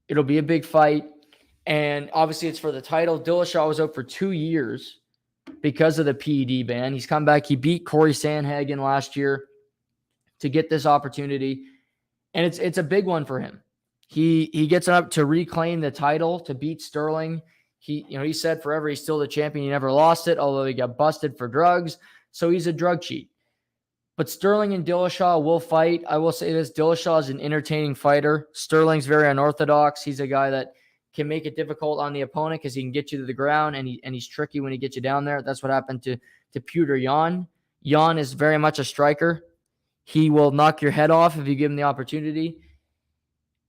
It'll be a big fight. And obviously it's for the title. Dillashaw was out for 2 years because of the PED ban. He's come back. He beat Corey Sandhagen last year to get this opportunity. And it's a big one for him. He gets up to reclaim the title, to beat Sterling. He said forever he's still the champion. He never lost it, although he got busted for drugs. So he's a drug cheat. But Sterling and Dillashaw will fight. I will say this, Dillashaw is an entertaining fighter. Sterling's very unorthodox. He's a guy that can make it difficult on the opponent because he can get you to the ground, and he's tricky when he gets you down there. That's what happened to Petr Yan. Yan is very much a striker. He will knock your head off if you give him the opportunity.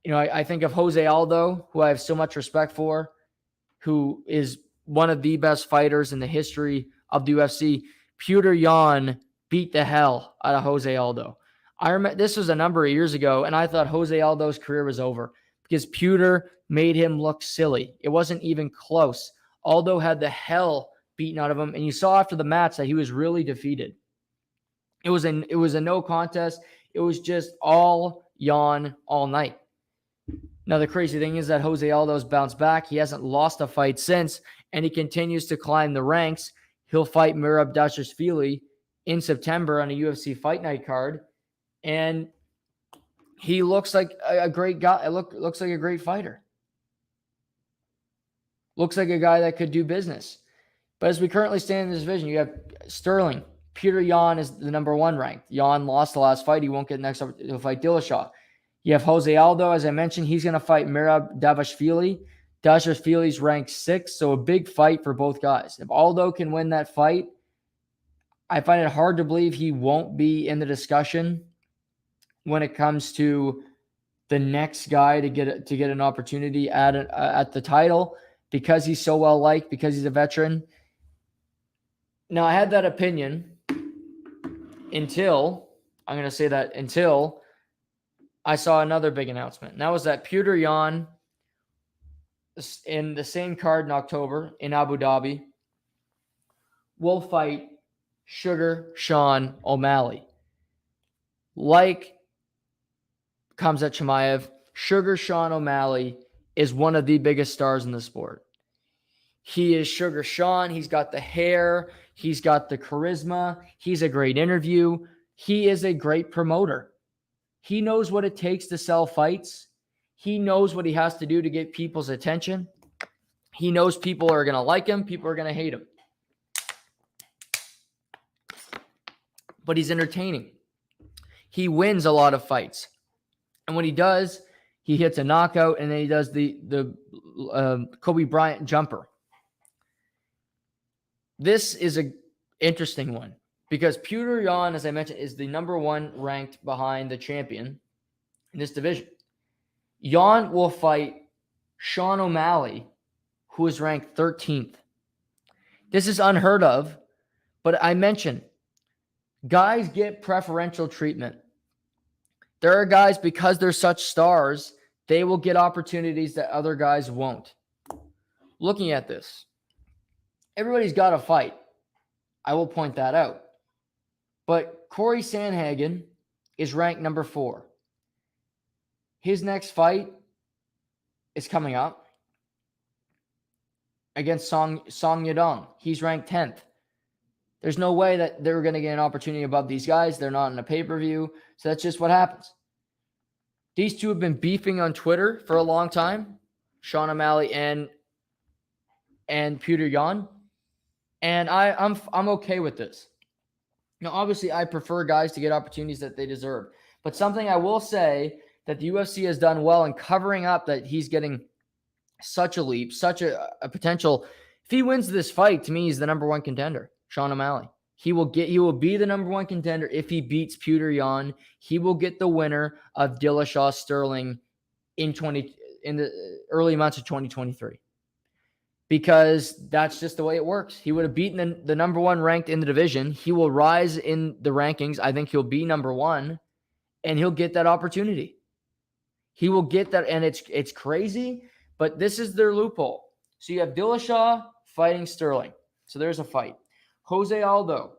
I think of Jose Aldo, who I have so much respect for, who is one of the best fighters in the history of the UFC. Petr Yan beat the hell out of Jose Aldo. I remember this was a number of years ago, and I thought Jose Aldo's career was over because Petr made him look silly. It wasn't even close. Aldo had the hell beaten out of him, and you saw after the match that he was really defeated. It was a no contest. It was just all Yan all night. Now, the crazy thing is that Jose Aldo's bounced back. He hasn't lost a fight since, and he continues to climb the ranks. He'll fight Merab Dvalishvili in September on a UFC Fight Night card, and He looks like a great guy. Looks like a great fighter. Looks like a guy that could do business. But as we currently stand in this division, you have Sterling. Peter Yan is the number 1 ranked. Yan lost the last fight. He won't get next up to fight Dillashaw. You have Jose Aldo, as I mentioned. He's going to fight Merab Dvalishvili. Dvalishvili's ranked 6th, so a big fight for both guys. If Aldo can win that fight, I find it hard to believe he won't be in the discussion when it comes to the next guy to get an opportunity at the title, because he's so well liked, because he's a veteran. Now, I had that opinion until I saw another big announcement. And that was that Petr Yan, in the same card in October in Abu Dhabi, will fight Sugar Sean O'Malley. Like Khamzat Chimaev, Sugar Sean O'Malley is one of the biggest stars in the sport. He is Sugar Sean. He's got the hair. He's got the charisma. He's a great interview. He is a great promoter. He knows what it takes to sell fights. He knows what he has to do to get people's attention. He knows people are going to like him. People are going to hate him. But he's entertaining. He wins a lot of fights. And when he does, he hits a knockout, and then he does the Kobe Bryant jumper. This is an interesting one because Petr Yan, as I mentioned, is the number 1 ranked behind the champion in this division. Yan will fight Sean O'Malley, who is ranked 13th. This is unheard of, but I mentioned guys get preferential treatment. There are guys, because they're such stars, they will get opportunities that other guys won't. Looking at this, everybody's got to fight. I will point that out. But Corey Sandhagen is ranked number 4. His next fight is coming up against Song Yadong. He's ranked 10th. There's no way that they're going to get an opportunity above these guys. They're not in a pay-per-view. So that's just what happens. These two have been beefing on Twitter for a long time, Sean O'Malley and Petr Yan. And I'm okay with this. Now, obviously, I prefer guys to get opportunities that they deserve. But something I will say that the UFC has done well in covering up that he's getting such a leap, such a potential. If he wins this fight, to me, he's the number 1 contender, Sean O'Malley. He will be the number 1 contender if he beats Petr Yan. He will get the winner of Dillashaw Sterling in the early months of 2023. Because that's just the way it works. He would have beaten the number 1 ranked in the division. He will rise in the rankings. I think he'll be number 1, and he'll get that opportunity. He will get that, and it's crazy, but this is their loophole. So you have Dillashaw fighting Sterling. So there's a fight. Jose Aldo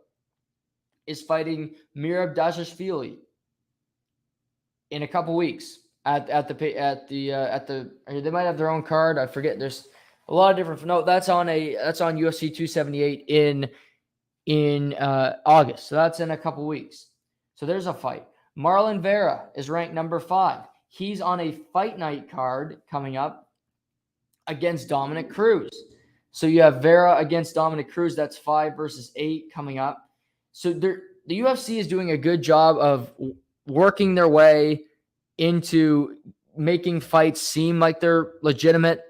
is fighting Merab Dvalishvili in a couple weeks they might have their own card. I forget. There's a lot of different. No, that's on UFC 278 in August. So that's in a couple weeks. So there's a fight. Marlon Vera is ranked number 5. He's on a fight night card coming up against Dominic Cruz. So you have Vera against Dominic Cruz. That's 5 versus 8 coming up. So the UFC is doing a good job of working their way into making fights seem like they're legitimate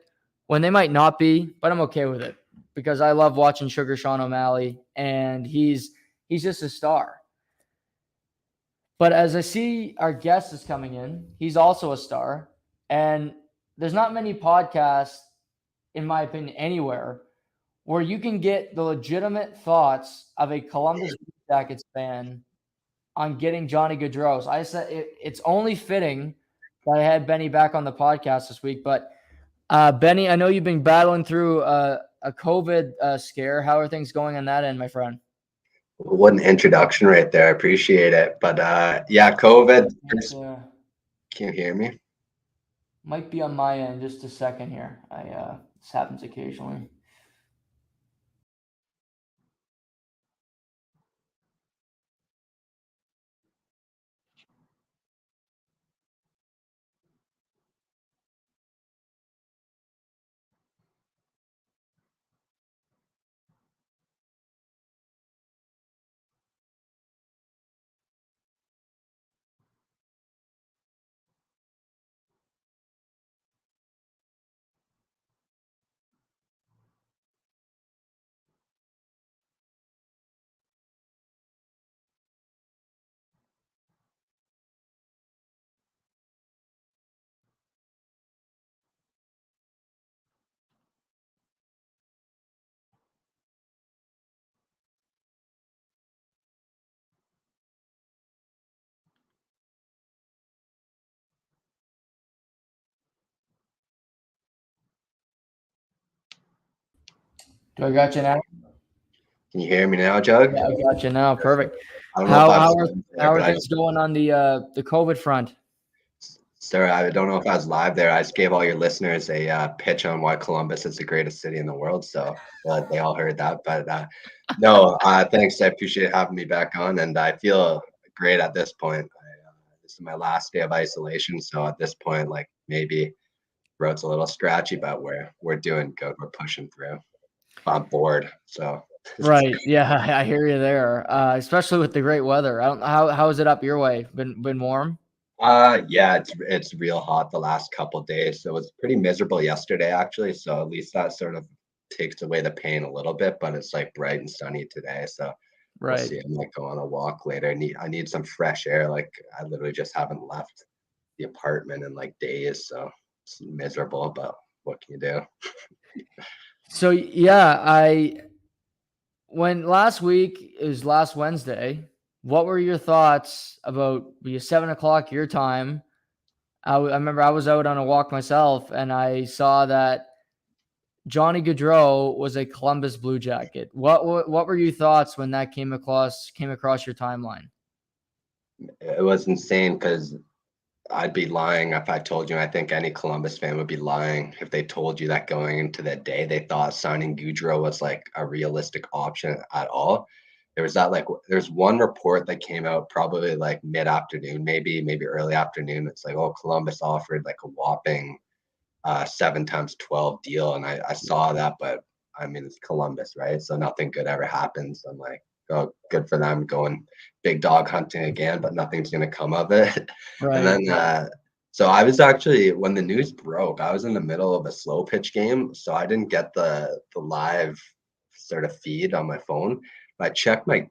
when they might not be, but I'm okay with it because I love watching Sugar Sean O'Malley, and he's just a star. But as I see our guest is coming in, he's also a star, and there's not many podcasts, in my opinion, anywhere where you can get the legitimate thoughts of a Columbus Blue Jackets fan on getting Johnny Gaudreau. I said it's only fitting that I had Benny back on the podcast this week. But Benny, I know you've been battling through a COVID scare. How are things going on that end, my friend? What an introduction right there. I appreciate it. But yeah, COVID. Can you hear me? Might be on my end. Just a second here. This happens occasionally. Do I got you now? Can you hear me now, Jug? Yeah, I got you now. Perfect. I don't know if How I was how are live there, how are but things going on the COVID front? sir, I don't know if I was live there. I just gave all your listeners a pitch on why Columbus is the greatest city in the world, so they all heard that. But no, thanks. I appreciate having me back on, and I feel great at this point. This is my last day of isolation, so at this point, like maybe road's a little scratchy, but we're doing good. We're pushing through. I'm bored, so. Right. Yeah, I hear you there. Especially with the great weather. I don't know how is it up your way? Been warm? Yeah, it's real hot the last couple days. It was pretty miserable yesterday actually, so at least that sort of takes away the pain a little bit, but it's like bright and sunny today, so we'll Right. see. I might go on a walk later. I need some fresh air. Like I literally just haven't left the apartment in like days, so it's miserable, but what can you do? So yeah, I when last week is last Wednesday, what were your thoughts about 7 o'clock your time? I remember I was out on a walk myself and I saw that Johnny Gaudreau was a Columbus Blue Jacket. What were your thoughts when that came across your timeline? It was insane because I'd be lying if I told you. I think any Columbus fan would be lying if they told you that going into that day they thought signing Goudreau was like a realistic option at all. There's one report that came out probably like mid afternoon, maybe early afternoon. It's like, oh, Columbus offered like a whopping 7 times 12 deal, and I saw that, but I mean it's Columbus, right? So nothing good ever happens. I'm like, oh, good for them going big dog hunting again, but nothing's gonna come of it. And Right. then so I was actually when the news broke, I was in the middle of a slow pitch game, so I didn't get the live sort of feed on my phone. But I checked my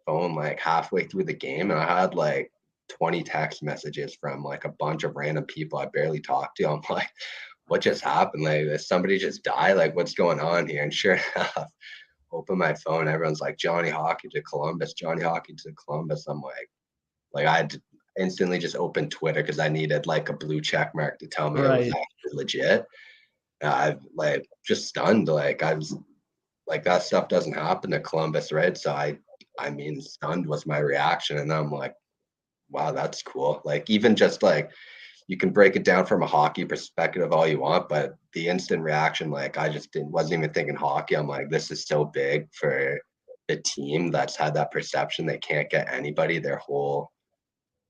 phone like halfway through the game, and I had like 20 text messages from like a bunch of random people I barely talked to. I'm like, what just happened? Like, did somebody just die? Like, what's going on here? And sure enough, open my phone, everyone's like, Johnny Hockey to Columbus, Johnny Hockey to Columbus. I'm like I had to instantly just open Twitter because I needed like a blue check mark to tell me it was Right. actually legit. I've like just stunned. Like I was like that stuff doesn't happen to Columbus, right? So I mean, stunned was my reaction, and I'm like, wow, that's cool. Like even just like you can break it down from a hockey perspective all you want, but the instant reaction, like I just wasn't even thinking hockey. I'm like, this is so big for the team that's had that perception they can't get anybody their whole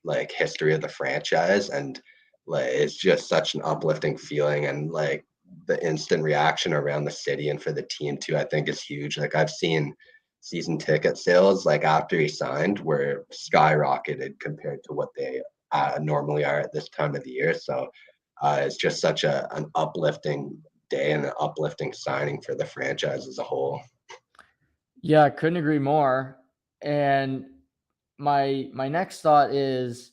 like history of the franchise, and like it's just such an uplifting feeling, and like the instant reaction around the city and for the team too, I think is huge. Like I've seen season ticket sales like after he signed were skyrocketed compared to what they normally are at this time of the year. So it's just such an uplifting day and an uplifting signing for the franchise as a whole. Yeah, I couldn't agree more. And my next thought is,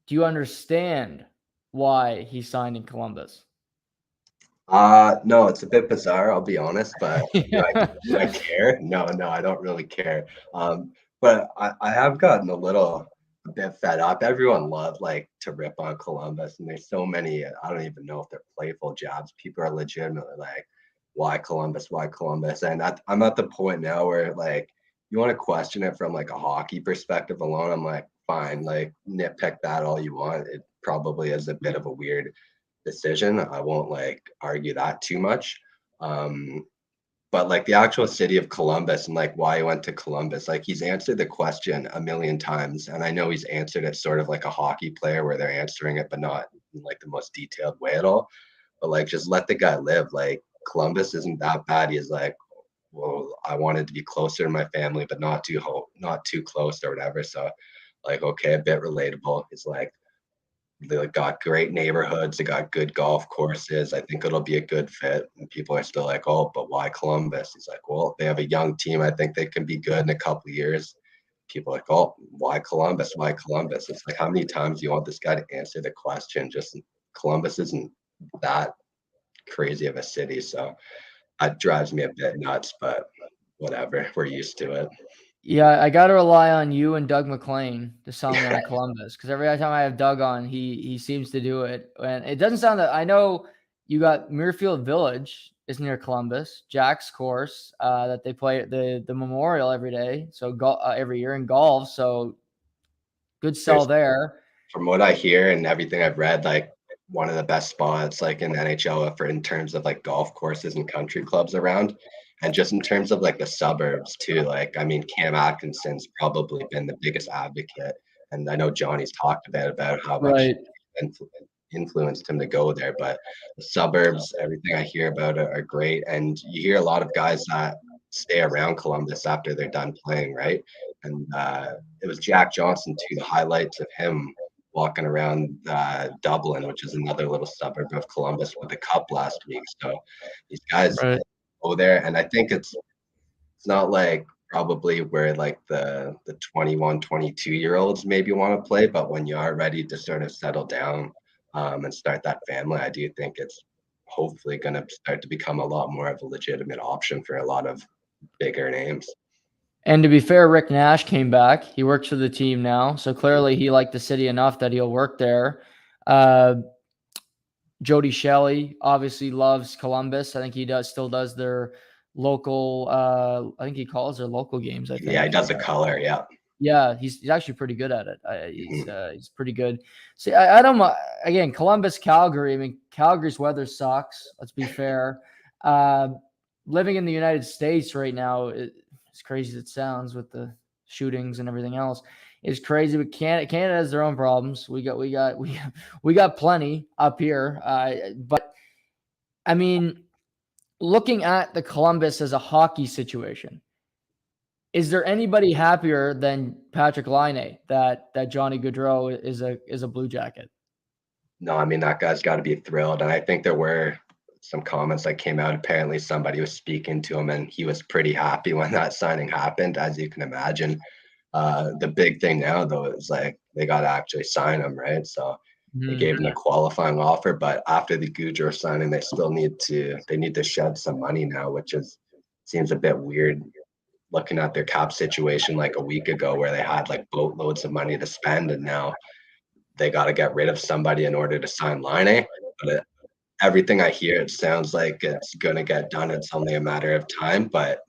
do you understand why he signed in Columbus? No, it's a bit bizarre, I'll be honest, but do I Yeah. care? No, no, I don't really care. But I have gotten a bit fed up. Everyone loved like to rip on Columbus, and there's so many, I don't even know if they're playful jabs. People are legitimately like, why Columbus? Why Columbus? And I'm at the point now where like you want to question it from like a hockey perspective alone. I'm like, fine, like nitpick that all you want. It probably is a bit of a weird decision. I won't like argue that too much. Um, but like the actual city of Columbus and like why he went to Columbus, like he's answered the question a million times. And I know he's answered it sort of like a hockey player where they're answering it, but not in like the most detailed way at all. But like just let the guy live. Like Columbus isn't that bad. He's like, well, I wanted to be closer to my family, but not too close or whatever. So like, okay, a bit relatable. It's like they got great neighborhoods. They got good golf courses. I think it'll be a good fit. And people are still like, oh, but why Columbus? He's like, well, they have a young team. I think they can be good in a couple of years. People are like, oh, why Columbus? Why Columbus? It's like, how many times do you want this guy to answer the question? Just Columbus isn't that crazy of a city. So that drives me a bit nuts, but whatever. We're used to it. Yeah, I gotta rely on you and Doug McLean to sell me on Columbus because every time I have Doug on, he seems to do it. And it doesn't sound that I know you got Muirfield Village. is near Columbus. Jack's course that they play at the Memorial every day, so every year in golf. So good sell There's there. from what I hear and everything I've read, like one of the best spots like in the NHL for in terms of like golf courses and country clubs around. And just in terms of like the suburbs too, like I mean Cam Atkinson's probably been the biggest advocate. And I know Johnny's talked about how much Right. influ- influenced him to go there. But the suburbs, everything I hear about it are great. And you hear a lot of guys that stay around Columbus after they're done playing, right? And it was Jack Johnson too. The highlights of him walking around Dublin, which is another little suburb of Columbus, with the cup last week. So these guys Right. go there, and I think it's not like probably where like the 21, 22 year olds maybe want to play, but when you are ready to sort of settle down and start that family, I do think it's hopefully going to start to become a lot more of a legitimate option for a lot of bigger names. And to be fair, Rick Nash came back. He works for the team now, so Mhm. clearly he liked the city enough that he'll work there. Uh, Jody Shelley obviously loves Columbus. I think he still does their local. I think he calls their local games. I Yeah, he think. does a color. Yeah. Yeah, he's actually pretty good at it. Mhm. He's pretty good. See, I don't again Columbus, Calgary. I mean, Calgary's weather sucks. Let's be fair. Uh, Living in the United States right now, as crazy as it sounds with the shootings and everything else, is crazy. But Canada has their own problems. We got plenty up here. But I mean, looking at the Columbus as a hockey situation, is there anybody happier than Patrick Laine that Johnny Gaudreau is a Blue Jacket? No, I mean that guy's got to be thrilled, and I think there were some comments that came out. Apparently, somebody was speaking to him, and he was pretty happy when that signing happened, as you can imagine. The big thing now, though, is like they got to actually sign him, right? So they Mhm. gave him a qualifying offer, but after the Gaudreau signing, they need to shed some money now, which is seems a bit weird looking at their cap situation like a week ago, where they had like boatloads of money to spend, and now they got to get rid of somebody in order to sign Line. But everything I hear, it sounds like it's going to get done. It's only a matter of time, but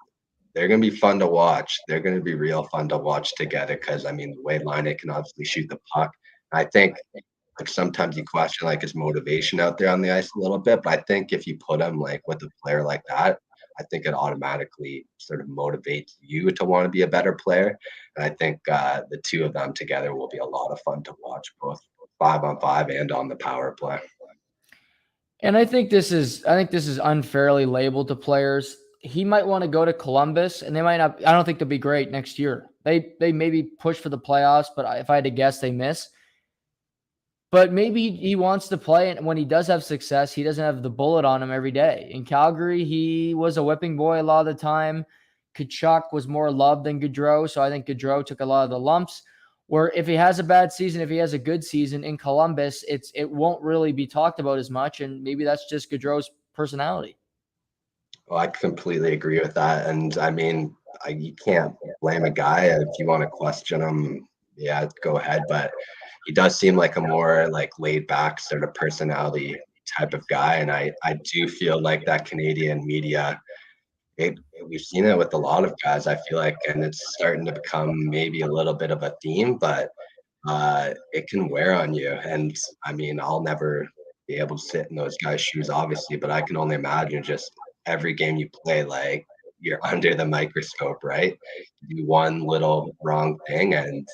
they're going to be fun to watch. They're going to be real fun to watch together because, I mean, the way Line can obviously shoot the puck. I think like sometimes you question like his motivation out there on the ice a little bit, but I think if you put him like with a player like that, I think it automatically sort of motivates you to want to be a better player. And I think the two of them together will be a lot of fun to watch, both 5-on-5 and on the power play. And I think this is unfairly labeled to players. He might want to go to Columbus, and they might not. I don't think they'll be great next year. They maybe push for the playoffs, but if I had to guess, they miss. But maybe he wants to play, and when he does have success, he doesn't have the bullet on him every day. In Calgary, he was a whipping boy a lot of the time. Tkachuk was more loved than Gaudreau, so I think Gaudreau took a lot of the lumps. Where if he has a bad season, if he has a good season in Columbus, it won't really be talked about as much, and maybe that's just Gaudreau's personality. Well, I completely agree with that. And I mean, you can't blame a guy if you want to question him. Yeah, go ahead. But he does seem like a more like laid back sort of personality type of guy. And I do feel like that Canadian media, it, we've seen it with a lot of guys, I feel like, and it's starting to become maybe a little bit of a theme, but it can wear on you. And I mean, I'll never be able to sit in those guys' shoes, obviously, but I can only imagine just every game you play, like you're under the microscope, right? You do one little wrong thing, and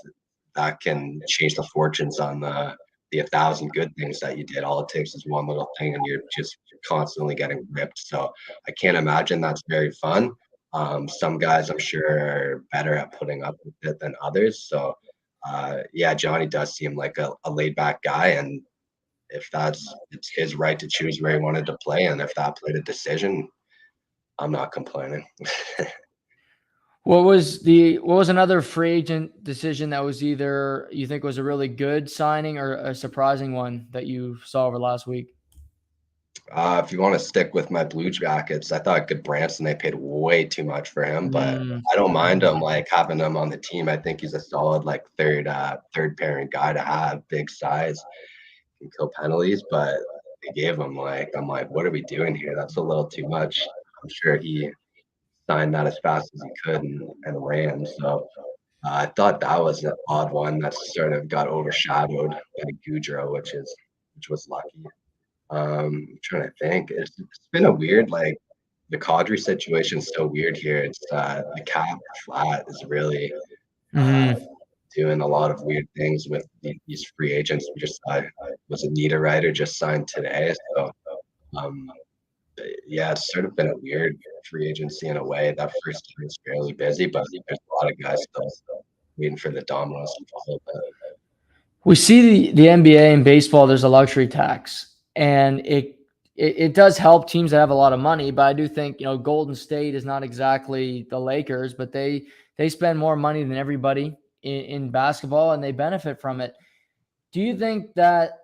that can change the fortunes on the 1,000 good things that you did. All it takes is one little thing, and you're just constantly getting ripped. So I can't imagine that's very fun. Some guys, I'm sure, are better at putting up with it than others. So yeah, Johnny does seem like a laid back guy, and if it's his right to choose where he wanted to play, and if that played a decision, I'm not complaining. What was another free agent decision that was either you think was a really good signing or a surprising one that you saw over last week? If you want to stick with my Blue Jackets, I thought good Branson, they paid way too much for him, but Mm, I don't mind mhm. him like having him on the team. I think he's a solid like third pairing guy to have, big size, can kill penalties. But they gave him. Like, I'm like, what are we doing here? That's a little too much. I'm sure he signed that as fast as he could and ran. So I thought that was an odd one that sort of got overshadowed by Goudreau, which was lucky. I'm trying to think. It's been a weird, like, the Kadri situation is so weird here. It's the cap flat is really uh, Mm-hmm. doing a lot of weird things with these free agents. We just was Anita Ryder just signed today, so um, yeah, it's sort of been a weird free agency in a way. That first year is fairly busy, but there's a lot of guys still waiting for the dominoes to fall. But We see the NBA and baseball, there's a luxury tax, and it does help teams that have a lot of money. But I do think, Golden State is not exactly the Lakers, but they spend more money than everybody in basketball, and they benefit from it. Do you think that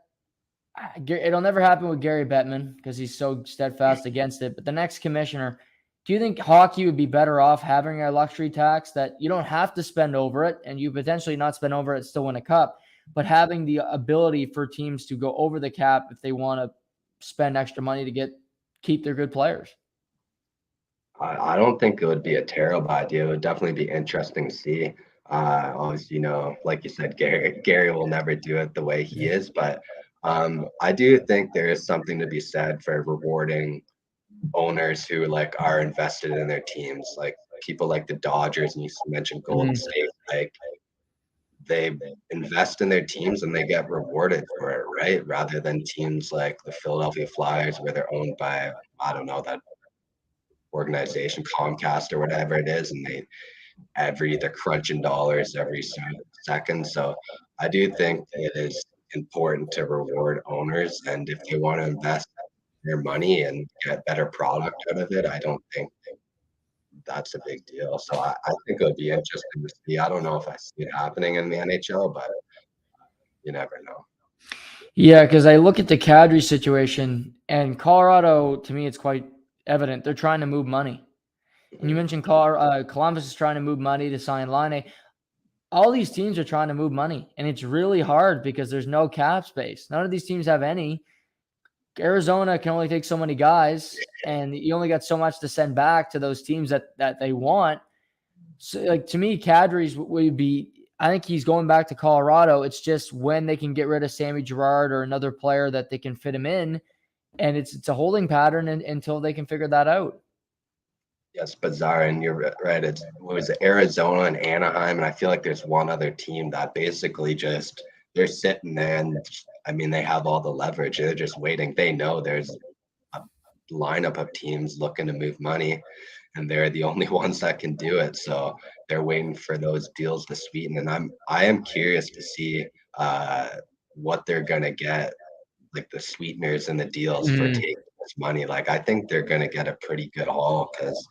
it'll never happen with Gary Bettman because he's so steadfast against it? But the next commissioner, do you think hockey would be better off having a luxury tax that you don't have to spend over it, and you potentially not spend over it, still win a cup, but having the ability for teams to go over the cap if they want to spend extra money to keep their good players? I don't think it would be a terrible idea. It would definitely be interesting to see. Obviously, like you said, Gary will never do it the way he is, but I do think there is something to be said for rewarding owners who like are invested in their teams, like people like the Dodgers, and you mentioned Golden Mhm. State. Like, they invest in their teams and they get rewarded for it, right? Rather than teams like the Philadelphia Flyers, where they're owned by, I don't know, that organization, Comcast or whatever it is, and they're crunching dollars every second. So I do think it is important to reward owners, and if they want to invest their money and get better product out of it, I don't think that's a big deal. So I think it would be interesting to see. I don't know if I see it happening in the NHL, but you never know. Yeah, because I look at the Kadri situation, and Colorado, to me, it's quite evident they're trying to move money. And you Mhm. mentioned Columbus is trying to move money to sign Line. All these teams are trying to move money, and it's really hard because there's no cap space. None of these teams have any. Arizona can only take so many guys, and you only got so much to send back to those teams that they want. So, like, to me, Kadri's would be. I think he's going back to Colorado. It's just when they can get rid of Sammy Girard or another player that they can fit him in, and it's a holding pattern until they can figure that out. Yes, bizarre, and you're right. What was it, Arizona and Anaheim, and I feel like there's one other team that basically just they're sitting there, and I mean they have all the leverage. They're just waiting. They know there's a lineup of teams looking to move money, and they're the only ones that can do it. So they're waiting for those deals to sweeten. And I am curious to see uh, what they're gonna get, like the sweeteners and the deals for Mm. taking this money. Like, I think they're gonna get a pretty good haul because,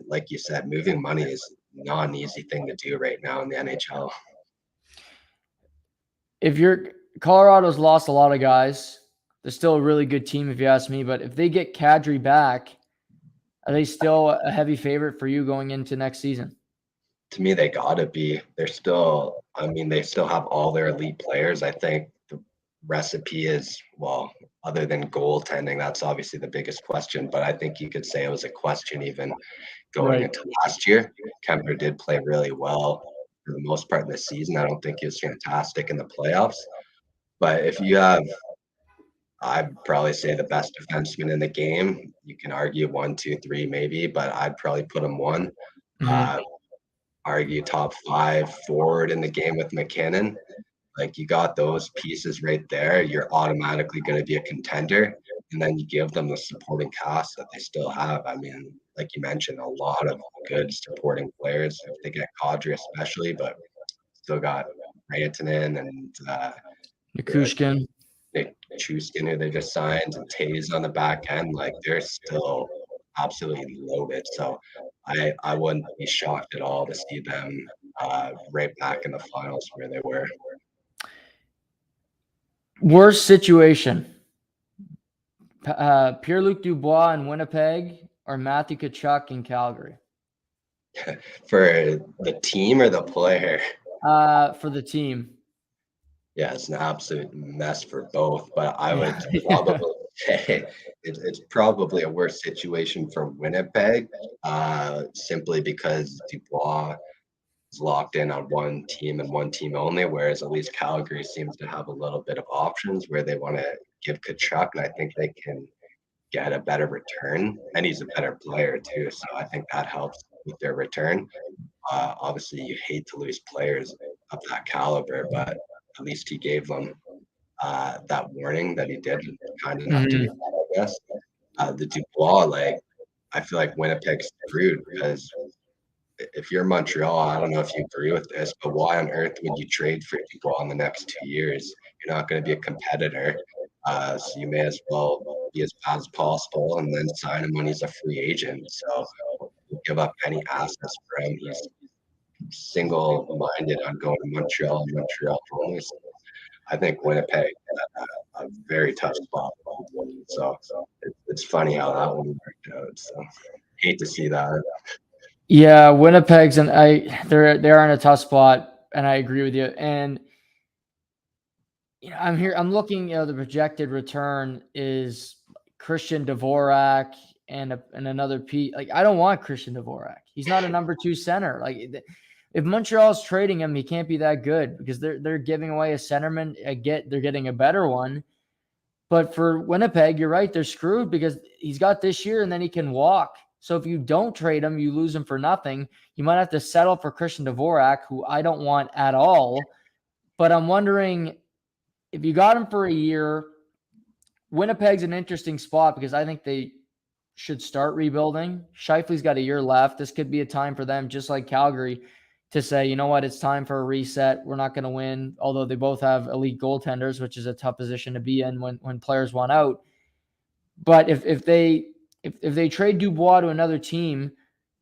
like you said, moving money is not an easy thing to do right now in the NHL. If you're Colorado's lost a lot of guys, they're still a really good team if you ask me. But if they get Kadri back, are they still a heavy favorite for you going into next season? To me, they gotta be. They're still. I mean, they still have all their elite players. I think the recipe is, well, other than goaltending, that's obviously the biggest question. But I think you could say it was a question even going Right. into last year. Kemper did play really well for the most part of the season. I don't think he was fantastic in the playoffs. But if you have, I'd probably say the best defenseman in the game. You can argue one, two, three, maybe, but I'd probably put him one. Mm-hmm. Uh, Argue top five forward in the game with McKinnon. Like, you got those pieces right there, you're automatically going to be a contender. And then you give them the supporting cast that they still have. I mean, like you mentioned, a lot of good supporting players if they get Kadri, especially, but still got Rantanen and the Nikushkin. Nick Chuskin, who they just signed, and Tays on the back end. Like, they're still absolutely loaded. So I wouldn't be shocked at all to see them right back in the finals where they were. Worst situation: Pierre-Luc Dubois in Winnipeg or Matthew Tkachuk in Calgary? For the team or the player? For the team. Yeah, it's an absolute mess for both, but I Yeah. would Yeah. probably say it's probably a worse situation for Winnipeg, simply because Dubois is locked in on one team and one team only, whereas at least Calgary seems to have a little bit of options where they want to give Tkachuk, and I think they can get a better return, and he's a better player too, so I think that helps with their return. Obviously, you hate to lose players of that caliber, but at least he gave them that warning that he did, kind enough to do Mhm. that, I guess. The Dubois, like, I feel like Winnipeg's screwed because if you're Montreal, I don't know if you agree with this, but why on earth would you trade for Dubois in the next 2 years? You're not going to be a competitor, so you may as well be as bad as possible and then sign him when he's a free agent. So you give up any assets for him. He's single-minded on going to Montreal and Montreal only. So I think Winnipeg a very tough spot. So it's funny how that one worked out. So hate to see that. Yeah, Winnipeg's and they're in a tough spot, and I agree with you. And I'm looking, the projected return is Christian Dvorak and another P. Like, I don't want Christian Dvorak. He's not a number two center. Like, if Montreal's trading him, he can't be that good because they're giving away a centerman. They're getting a better one. But for Winnipeg, you're right, they're screwed because he's got this year and then he can walk. So if you don't trade him, you lose him for nothing. You might have to settle for Christian Dvorak, who I don't want at all. But I'm wondering, if you got him for a year, Winnipeg's an interesting spot because I think they should start rebuilding. Scheifele's got a year left. This could be a time for them, just like Calgary, to say, you know what, it's time for a reset. We're not going to win, although they both have elite goaltenders, which is a tough position to be in when players want out. But if they trade Dubois to another team,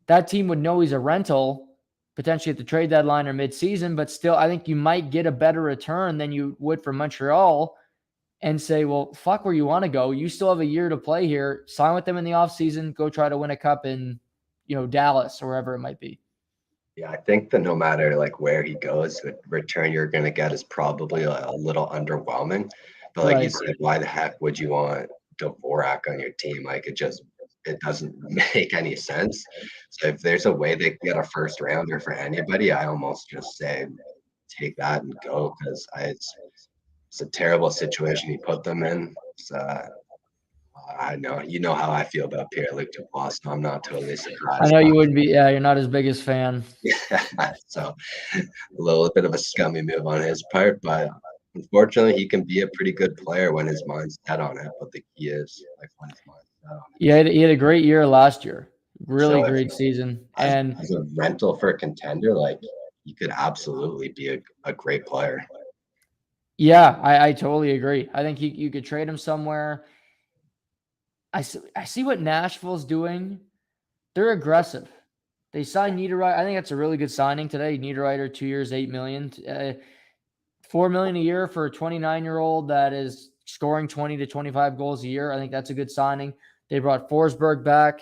that team would know he's a rental potentially at the trade deadline or midseason, but still, I think you might get a better return than you would for Montreal and say, well, fuck where you want to go. You still have a year to play here. Sign with them in the offseason. Go try to win a cup in, Dallas or wherever it might be. Yeah, I think that no matter like where he goes, the return you're going to get is probably a little underwhelming. But like you Right. said, why the heck would you want Dvorak on your team? Like it doesn't make any sense. So if there's a way they can get a first rounder for anybody, I almost just say take that and go because it's a terrible situation he put them in. So I know you know how I feel about Pierre-Luc Dubois, so I'm not totally I surprised know by you wouldn't be, yeah, you're not his biggest fan. it. So a little bit of a scummy move on his part, but unfortunately, he can be a pretty good player when his mind's set on it. But the key is like when his mind's set on it. Yeah, he had a great year last year. Really So if great season. And as a rental for a contender, like he could absolutely be a great player. yeah, I totally agree. I think you could trade him somewhere. I see what Nashville's doing. They're aggressive. They signed Niederreiter. I think that's a really good signing today. Niederreiter, 2 years, $8 million. $4 million a year for a 29-year-old that is scoring 20 to 25 goals a year. I think that's a good signing. They brought Forsberg back.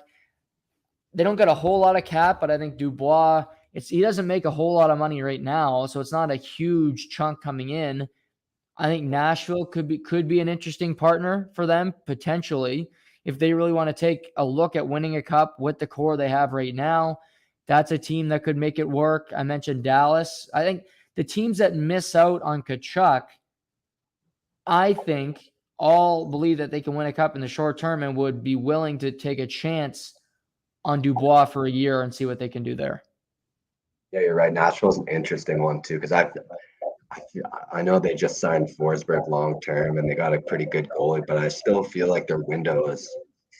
They don't get a whole lot of cap, but I think Dubois, he doesn't make a whole lot of money right now, so it's not a huge chunk coming in. I think Nashville could be an interesting partner for them potentially if they really want to take a look at winning a cup with the core they have right now. That's a team that could make it work. I mentioned Dallas. I think the teams that miss out on Tkachuk, I think, all believe that they can win a cup in the short term and would be willing to take a chance on Dubois for a year and see what they can do there. Yeah, you're right. Nashville's an interesting one too because I know they just signed Forsberg long term and they got a pretty good goalie, but I still feel like their window is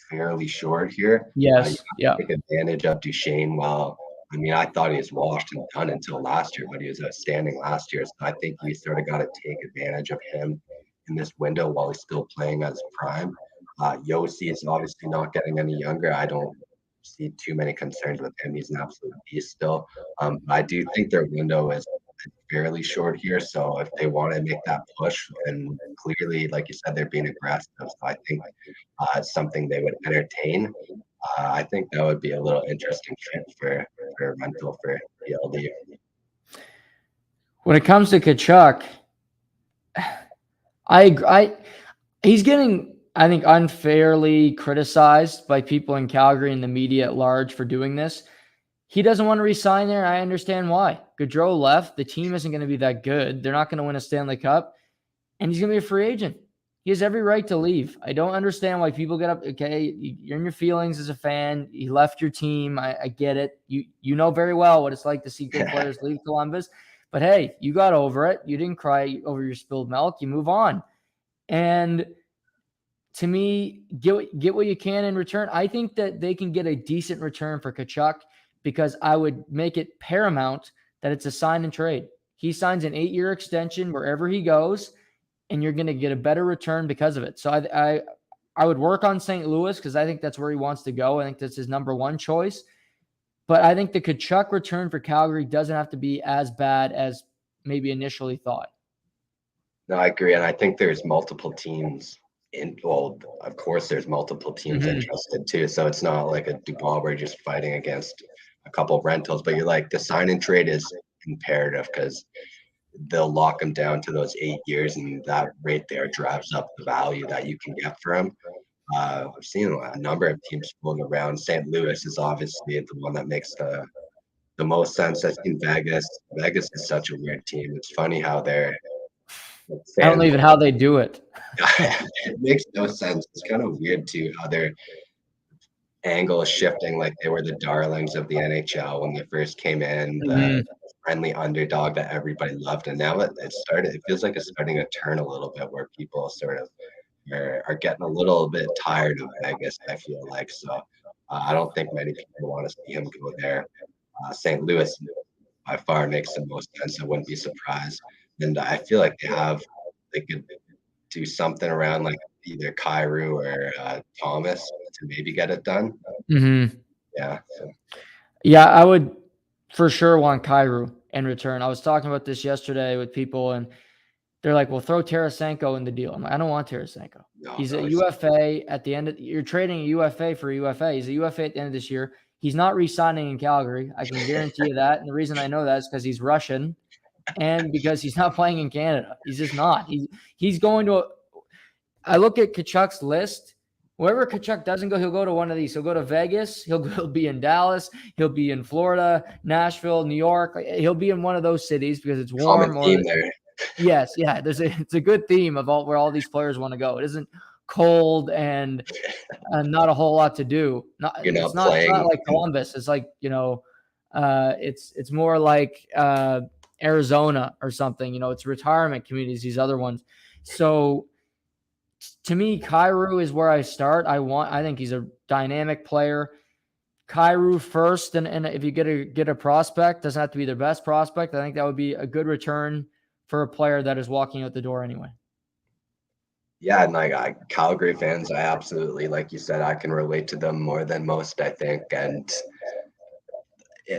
fairly short here. You Yes. have Yeah. to take advantage of Duchesne. Well, I mean, I thought he was washed and done until last year, but he was outstanding last year. So I think you sort of got to take advantage of him in this window while he's still playing as prime. Yossi is obviously not getting any younger. I don't see too many concerns with him. He's an absolute beast still. I do think their window is fairly short here. So if they want to make that push, and clearly, like you said, they're being aggressive. So I think it's something they would entertain. I think that would be a little interesting fit for rental for PLD. When it comes to Kachuk, I agree. He's getting, I think, unfairly criticized by people in Calgary and the media at large for doing this. He doesn't want to resign there. I understand why. Gaudreau left. The team isn't going to be that good. They're not going to win a Stanley Cup, and he's going to be a free agent. He has every right to leave. I don't understand why people get up. Okay, you're in your feelings as a fan. He left your team. I get it. You know very well what it's like to see good players leave Columbus. But hey, you got over it. You didn't cry over your spilled milk. You move on. And to me, get what you can in return. I think that they can get a decent return for Tkachuk because I would make it paramount that it's a sign and trade. He signs an 8-year extension wherever he goes, and you're going to get a better return because of it. So I would work on St. Louis because I think that's where he wants to go. I think that's his number one choice. But I think the Tkachuk return for Calgary doesn't have to be as bad as maybe initially thought. No, I agree, and I think there's multiple teams well, of course, there's multiple teams interested too. So it's not like a Dubois where you're just fighting against a couple of rentals, but you're like the sign and trade is imperative because they'll lock him down to those 8 years, and that right there drives up the value that you can get for him. I've seen a number of teams floating around. St. Louis is obviously the one that makes the most sense. I've seen Vegas. Vegas is such a weird team. It's funny how they're I don't know even how they do it. it makes no sense. It's kind of weird too how their angle is shifting. Like they were the darlings of the NHL when they first came in, the friendly underdog that everybody loved, and now it started. It feels like it's starting to turn a little bit where people sort of are getting a little bit tired of Vegas. I feel like so. I don't think many people want to see him go there. St. Louis by far makes the most sense. I wouldn't be surprised, and I feel like they could do something around like either Kyrou or Thomas to maybe get it done. Yeah. So. Yeah, I would for sure want Kyrou in return. I was talking about this yesterday with people, and they're like, "Well, throw Tarasenko in the deal." I'm like, "I don't want Tarasenko. He's a UFA at the end of you're trading a UFA for a UFA. He's a UFA at the end of this year. He's not re-signing in Calgary. I can guarantee you that. And the reason I know that is because he's Russian and because he's not playing in Canada. He's just not. He's going to I look at Tkachuk's list. Wherever Tkachuk doesn't go, he'll go to one of these. He'll go to Vegas. He'll be in Dallas. He'll be in Florida, Nashville, New York. He'll be in one of those cities because it's warm. Common theme there. Yes, yeah. It's a good theme of where all these players want to go. It isn't cold and not a whole lot to do. It's not like Columbus. It's like it's more like Arizona or something. It's retirement communities. These other ones. So to me, Kyrou is where I start. I think he's a dynamic player. Kyrou first, and if you get a prospect, doesn't have to be their best prospect. I think that would be a good return for a player that is walking out the door anyway. Yeah, and like Calgary fans, I absolutely, like you said, I can relate to them more than most, I think. And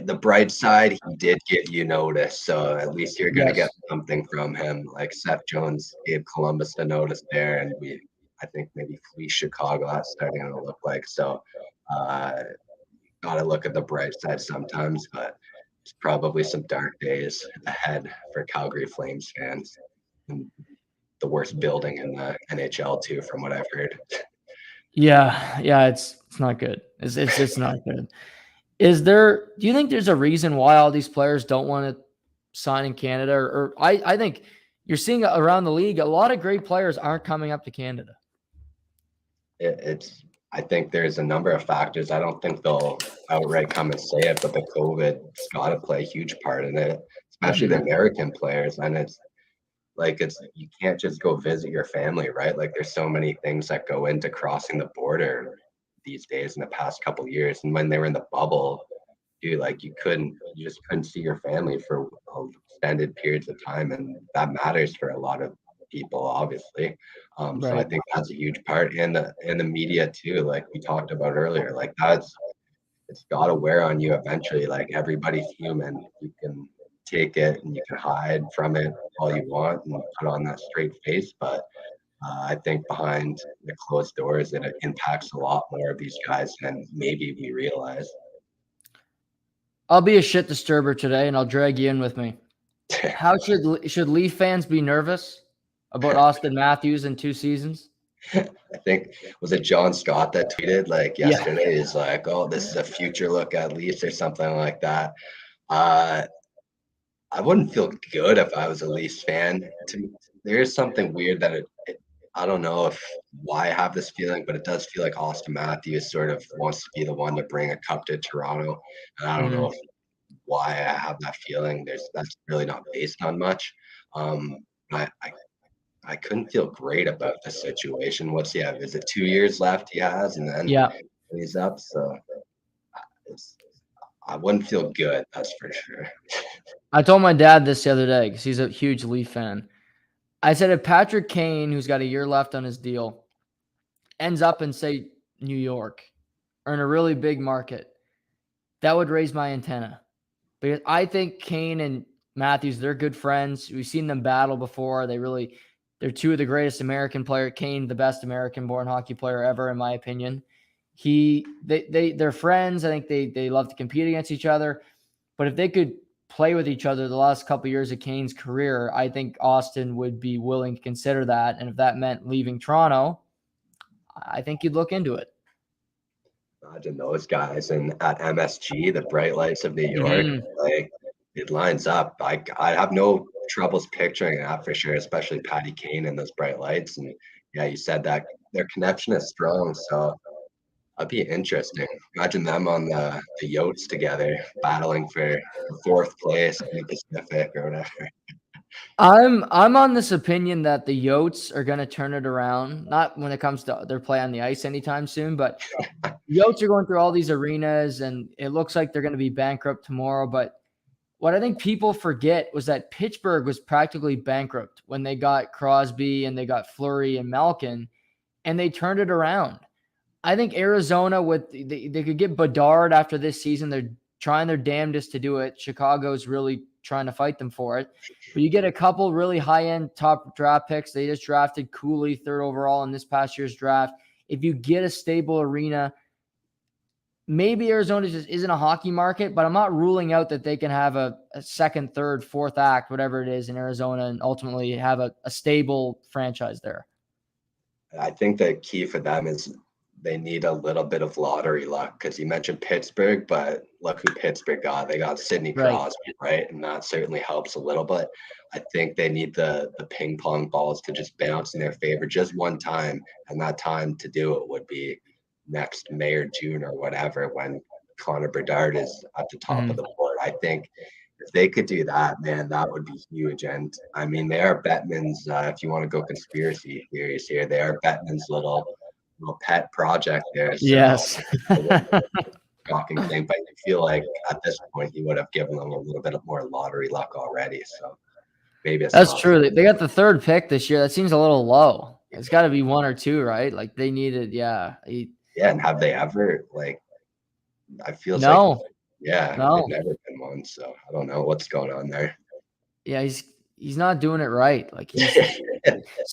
the bright side, he did get you notice, so at least you're going to get something from him. Like Seth Jones gave Columbus the notice there, and I think maybe flee Chicago. That's starting to look like. So, got to look at the bright side sometimes, but it's probably some dark days ahead for Calgary Flames fans. And the worst building in the NHL too, from what I've heard. Yeah, it's not good. It's not good. Do you think there's a reason why all these players don't want to sign in Canada? Or I think you're seeing around the league, a lot of great players aren't coming up to Canada. I think there's a number of factors. I don't think they'll outright come and say it, but the COVID's got to play a huge part in it, especially the American players. And it's you can't just go visit your family, right? Like there's so many things that go into crossing the border these days in the past couple of years. And when they were in the bubble, dude, like you just couldn't see your family for extended periods of time. And that matters for a lot of people, obviously. Right. So I think that's a huge part in the media too. Like we talked about earlier, like it's got to wear on you eventually. Like everybody's human. You can take it and you can hide from it all you want and put on that straight face, but I think behind the closed doors it impacts a lot more of these guys than maybe we realize. I'll be a shit disturber today and I'll drag you in with me. How should Leaf fans be nervous? about Austin Matthews in 2 seasons? I think, was it John Scott that tweeted like Yeah. yesterday? He's like, "Oh, this is a future look at least," or something like that. Uh, I wouldn't feel good if I was a Leafs fan. There is something weird that I don't know if why I have this feeling, but it does feel like Austin Matthews sort of wants to be the one to bring a cup to Toronto, and I don't know Mhm. if why I have that feeling. That's really not based on much. I, I I couldn't feel great about the situation. What's he have? Is it 2 years left he has, and then Yeah. he's up? So it's I wouldn't feel good. That's for sure. I told my dad this the other day because he's a huge Leaf fan. I said if Patrick Kane, who's got a year left on his deal, ends up in, say, New York or in a really big market, that would raise my antenna. Because I think Kane and Matthews, they're good friends. We've seen them battle before. They're two of the greatest American players. Kane, the best American-born hockey player ever, in my opinion. They're friends. I think they love to compete against each other. But if they could play with each other the last couple of years of Kane's career, I think Austin would be willing to consider that. And if that meant leaving Toronto, I think you'd look into it. Imagine those guys and at MSG, the bright lights of New York, Mm-hmm. like it lines up. I have no troubles picturing that for sure, especially Patty Kane and those bright lights. And yeah, you said that their connection is strong, so that'd be interesting. Imagine them on the Yotes together, battling for fourth place in the Pacific or whatever. I'm on this opinion that the Yotes are going to turn it around. Not when it comes to their play on the ice anytime soon, but Yotes are going through all these arenas, and it looks like they're going to be bankrupt tomorrow. But what I think people forget was that Pittsburgh was practically bankrupt when they got Crosby and they got Fleury and Malkin, and they turned it around. I think Arizona they could get Bedard after this season. They're trying their damnedest to do it. Chicago's really trying to fight them for it. But you get a couple really high-end top draft picks. They just drafted Cooley, 3rd overall in this past year's draft. If you get a stable arena, maybe Arizona just isn't a hockey market, but I'm not ruling out that they can have a second, third, fourth act, whatever it is in Arizona, and ultimately have a stable franchise there. I think the key for them is they need a little bit of lottery luck because you mentioned Pittsburgh, but look who Pittsburgh got. They got Sidney Right. Crosby, right? And that certainly helps a little bit. I think they need the ping pong balls to just bounce in their favor just one time. And that time to do it would be next May or June or whatever when Connor Bedard is at the top of Mhm. the board. I think if they could do that, man, that would be huge. And I mean, they are Bettman's. If you want to go conspiracy theories here, they are Bettman's little pet project there. So Yes. it wouldn't be a shocking thing, but I feel like at this point he would have given them a little bit of more lottery luck already. So maybe it's That's not. true. They got the 3rd pick this year. That seems a little low. It's got to be 1 or 2, right? Like they needed, yeah. Yeah, and have they ever like? I feels like No, yeah, they've no. never been one. So I don't know what's going on there. Yeah, he's not doing it right. Like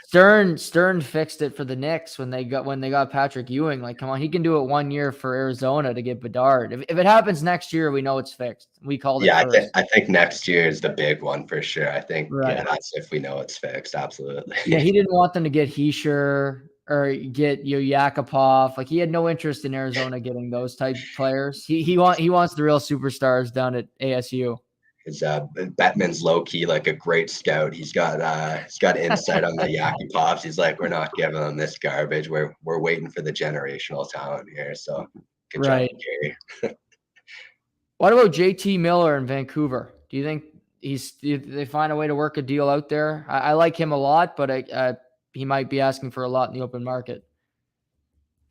Stern fixed it for the Knicks when they got Patrick Ewing. Like, come on, he can do it 1 year for Arizona to get Bedard. If it happens next year, we know it's fixed. We called it Yeah, first. I think next year is the big one for sure. I think yeah, Right. that's if we know it's fixed. Absolutely. Yeah, he didn't want them to get Heischer or get Yakupov. Like he had no interest in Arizona getting those type players. He wants the real superstars down at ASU. Is Batman's low key like a great scout. He's got insight on the Yaki Pops. He's like, we're not giving them this garbage. We're waiting for the generational talent here. So good job, Right. Gary. What about JT Miller in Vancouver? Do you think do they find a way to work a deal out there? I like him a lot, but he might be asking for a lot in the open market.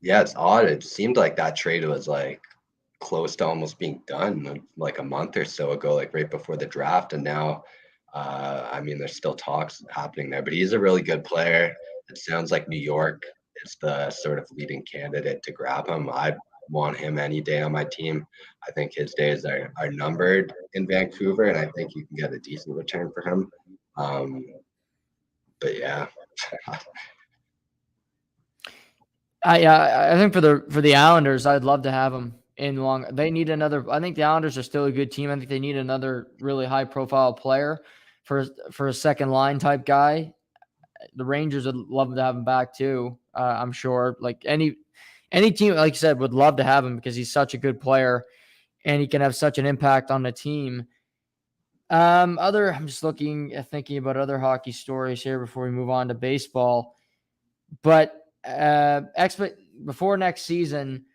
Yeah, it's odd. It seemed like that trade was like close to almost being done like a month or so ago, like right before the draft. And now, I mean, there's still talks happening there, but he's a really good player. It sounds like New York is the sort of leading candidate to grab him. I want him any day on my team. I think his days are numbered in Vancouver, and I think you can get a decent return for him. But yeah. I think for the Islanders, I'd love to have them in long. They need another. I think the Islanders are still a good team. I think they need another really high profile player for a second line type guy. the Rangers would love to have him back too. I'm sure. Like any team, like you said, would love to have him because he's such a good player and he can have such an impact on the team. I'm just thinking about other hockey stories here before we move on to baseball. But before next season,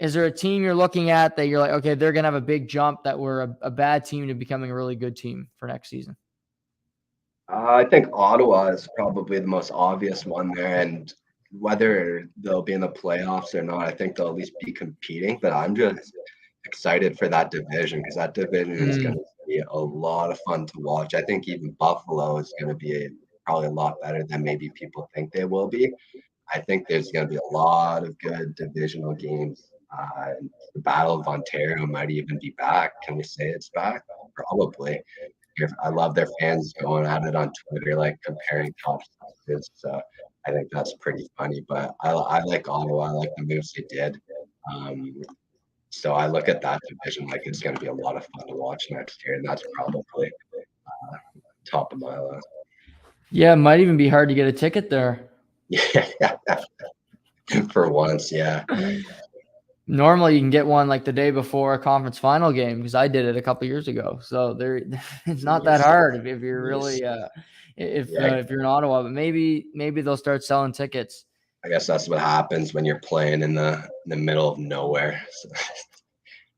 is there a team you're looking at that you're like, okay, they're gonna have a big jump, that we're a bad team to becoming a really good team for next season? I think Ottawa is probably the most obvious one there, and whether they'll be in the playoffs or not, I think they'll at least be competing. But I'm just excited for that division because that division is going to be a lot of fun to watch. I think even Buffalo is going to be probably a lot better than maybe people think they will be. I think there's going to be a lot of good divisional games. The Battle of Ontario might even be back. Can we say it's back? Probably. I love their fans going at it on Twitter, like comparing top sixes. So I think that's pretty funny. But I like Ottawa. I like the moves they did. So I look at that division like it's going to be a lot of fun to watch next year, and that's probably top of my list. Yeah, it might even be hard to get a ticket there. Yeah, for once, yeah. Normally, you can get one like the day before a conference final game because I did it a couple years ago. So it's not that hard if you're really if you're in Ottawa. But maybe they'll start selling tickets. I guess that's what happens when you're playing in the middle of nowhere. So.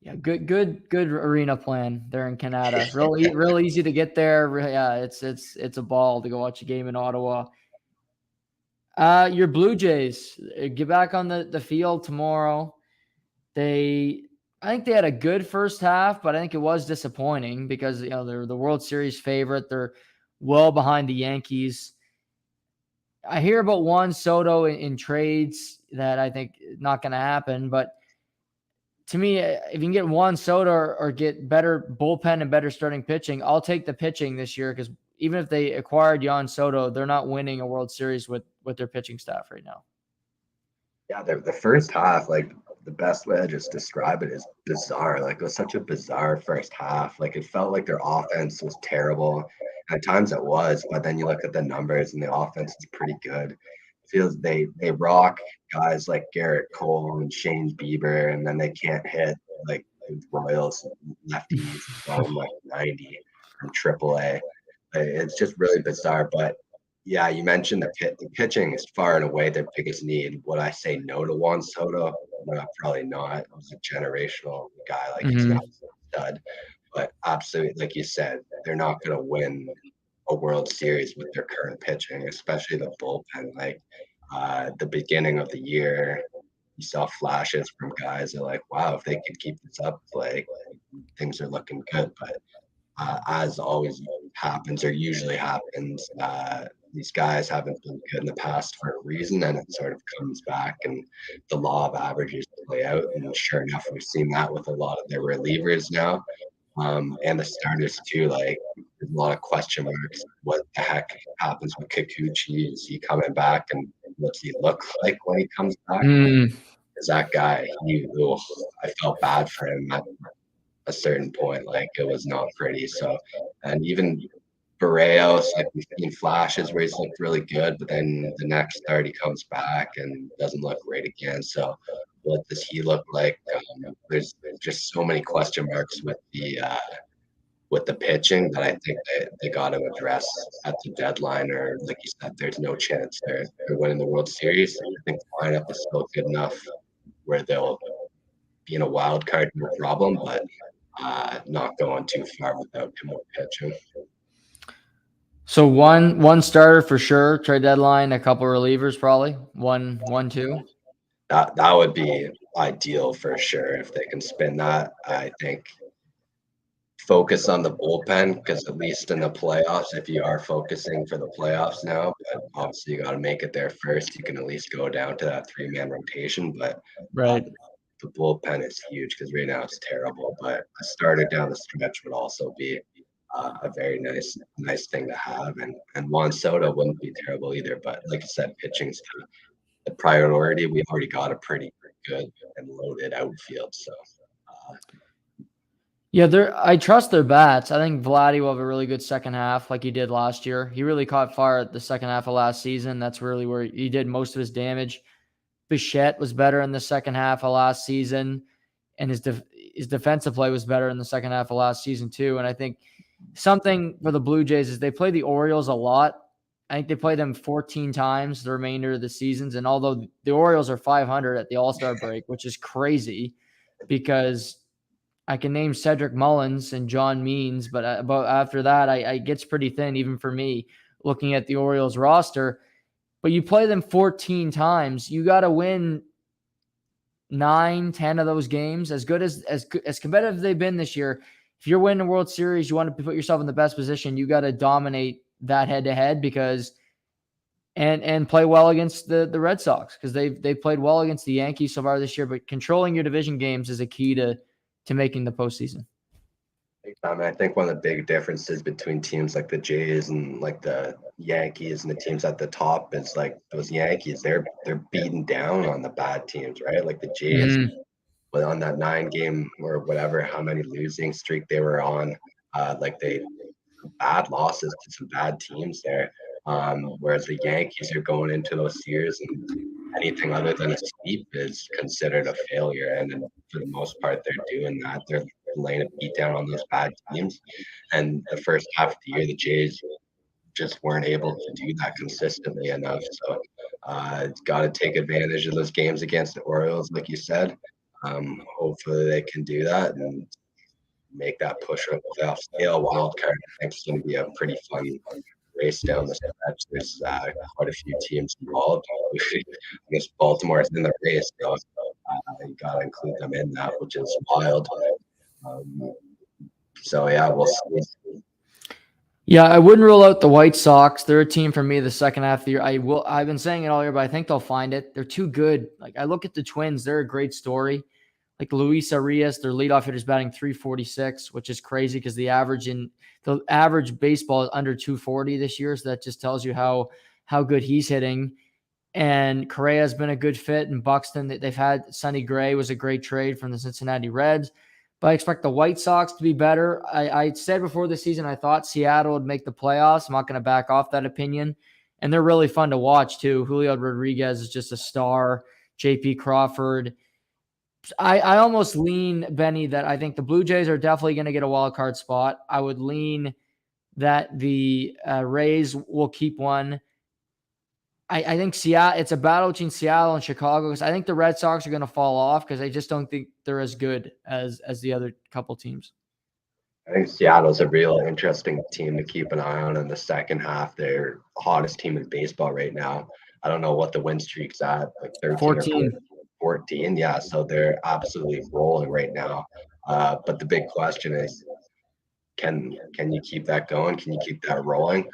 Yeah, good arena plan there in Canada. Real easy to get there. Yeah, it's a ball to go watch a game in Ottawa. Your Blue Jays get back on the field tomorrow. I think they had a good first half, but I think it was disappointing because they're the World Series favorite. They're well behind the Yankees. I hear about Juan Soto in trades that I think not going to happen, but to me, if you can get Juan Soto or get better bullpen and better starting pitching, I'll take the pitching this year because even if they acquired Juan Soto, they're not winning a World Series with their pitching staff right now. Yeah, the first half, like the best way I just describe it is bizarre. Like it was such a bizarre first half. Like it felt like their offense was terrible. At times it was, but then you look at the numbers and the offense is pretty good. It feels they rock guys like Garrett Cole and Shane Bieber, and then they can't hit like the Royals lefties from like 90 from AAA. It's just really bizarre, but yeah, you mentioned the pitching is far and away their biggest need. Would I say no to Juan Soto? No, probably not. He's a generational guy. Like he's not a stud, but absolutely, like you said, they're not going to win a World Series with their current pitching, especially the bullpen. Like the beginning of the year, you saw flashes from guys that are like, wow, if they could keep this up, like things are looking good. But as always happens or usually happens, these guys haven't been good in the past for a reason, and it sort of comes back, and the law of averages play out. And sure enough, we've seen that with a lot of their relievers now, and the starters too. Like there's a lot of question marks. What the heck happens with Kikuchi? Is he coming back, and what's he look like when he comes back? Is that guy? I felt bad for him at a certain point. Like it was not pretty. So, and even Barrios, like we've seen flashes where he's looked really good, but then the next start he comes back and doesn't look great again. So, what does he look like? There's just so many question marks with the pitching that I think they got to address at the deadline. Or like you said, there's no chance they're winning the World Series. I think the lineup is still good enough where they'll be in a wild card, no problem, but not going too far without him pitching. So one starter for sure, trade deadline, a couple relievers probably. One, two. That would be ideal for sure if they can spin that. I think focus on the bullpen because at least in the playoffs, if you are focusing for the playoffs now, but obviously you got to make it there first. You can at least go down to that 3-man rotation, but the bullpen is huge because right now it's terrible. But a starter down the stretch would also be a very nice thing to have. And Juan Soto wouldn't be terrible either. But like I said, pitching's the priority. We've already got a pretty good and loaded outfield. So Yeah, I trust their bats. I think Vladdy will have a really good second half like he did last year. He really caught fire at the second half of last season. That's really where he did most of his damage. Bichette was better in the second half of last season, and his defensive play was better in the second half of last season too. And I think something for the Blue Jays is they play the Orioles a lot. I think they play them 14 times the remainder of the seasons. And although the Orioles are 500 at the All-Star break, which is crazy because I can name Cedric Mullins and John Means, but after that, it gets pretty thin even for me looking at the Orioles roster. But you play them 14 times, you got to win 9, 10 of those games. As good as competitive they've been this year, if you're winning a World Series, you want to put yourself in the best position. You got to dominate that head to head because and play well against the Red Sox because they played well against the Yankees so far this year. But controlling your division games is a key to making the postseason. I think one of the big differences between teams like the Jays and like the Yankees and the teams at the top is like those Yankees, they're beating down on the bad teams, right? Like the Jays, Mm-hmm. but on that 9-game or whatever, how many losing streak they were on, like they bad losses to some bad teams there. Whereas the Yankees are going into those years and anything other than a sweep is considered a failure. And then for the most part, they're doing that. They're laying a beat down on those bad teams. And the first half of the year, the Jays just weren't able to do that consistently enough. So it's got to take advantage of those games against the Orioles, like you said. Hopefully they can do that and make that push for the playoff scale. Wild card, I think, is going to be a pretty fun race down the stretch. There's quite a few teams involved. I guess Baltimore's in the race, so you got to include them in that, which is wild. So yeah, we'll see. Yeah, I wouldn't rule out the White Sox. They're a team for me the second half of the year. I've been saying it all year, but I think they'll find it. They're too good. Like I look at the Twins, they're a great story. Like Luis Arias, their leadoff hitter is batting 346, which is crazy because the average baseball is under 240 this year. So that just tells you how good he's hitting. And Correa has been a good fit. And Buxton, they've had Sonny Gray was a great trade from the Cincinnati Reds. But I expect the White Sox to be better. I said before the season I thought Seattle would make the playoffs. I'm not going to back off that opinion. And they're really fun to watch, too. Julio Rodriguez is just a star. J.P. Crawford. I almost lean, Benny, that I think the Blue Jays are definitely going to get a wild card spot. I would lean that the Rays will keep one. I think Seattle, it's a battle between Seattle and Chicago because I think the Red Sox are going to fall off because I just don't think they're as good as the other couple teams. I think Seattle's a real interesting team to keep an eye on in the second half. They're the hottest team in baseball right now. I don't know what the win streak's at, like 13 14. or 14. Yeah, so they're absolutely rolling right now. But the big question is, can you keep that going? Can you keep that rolling?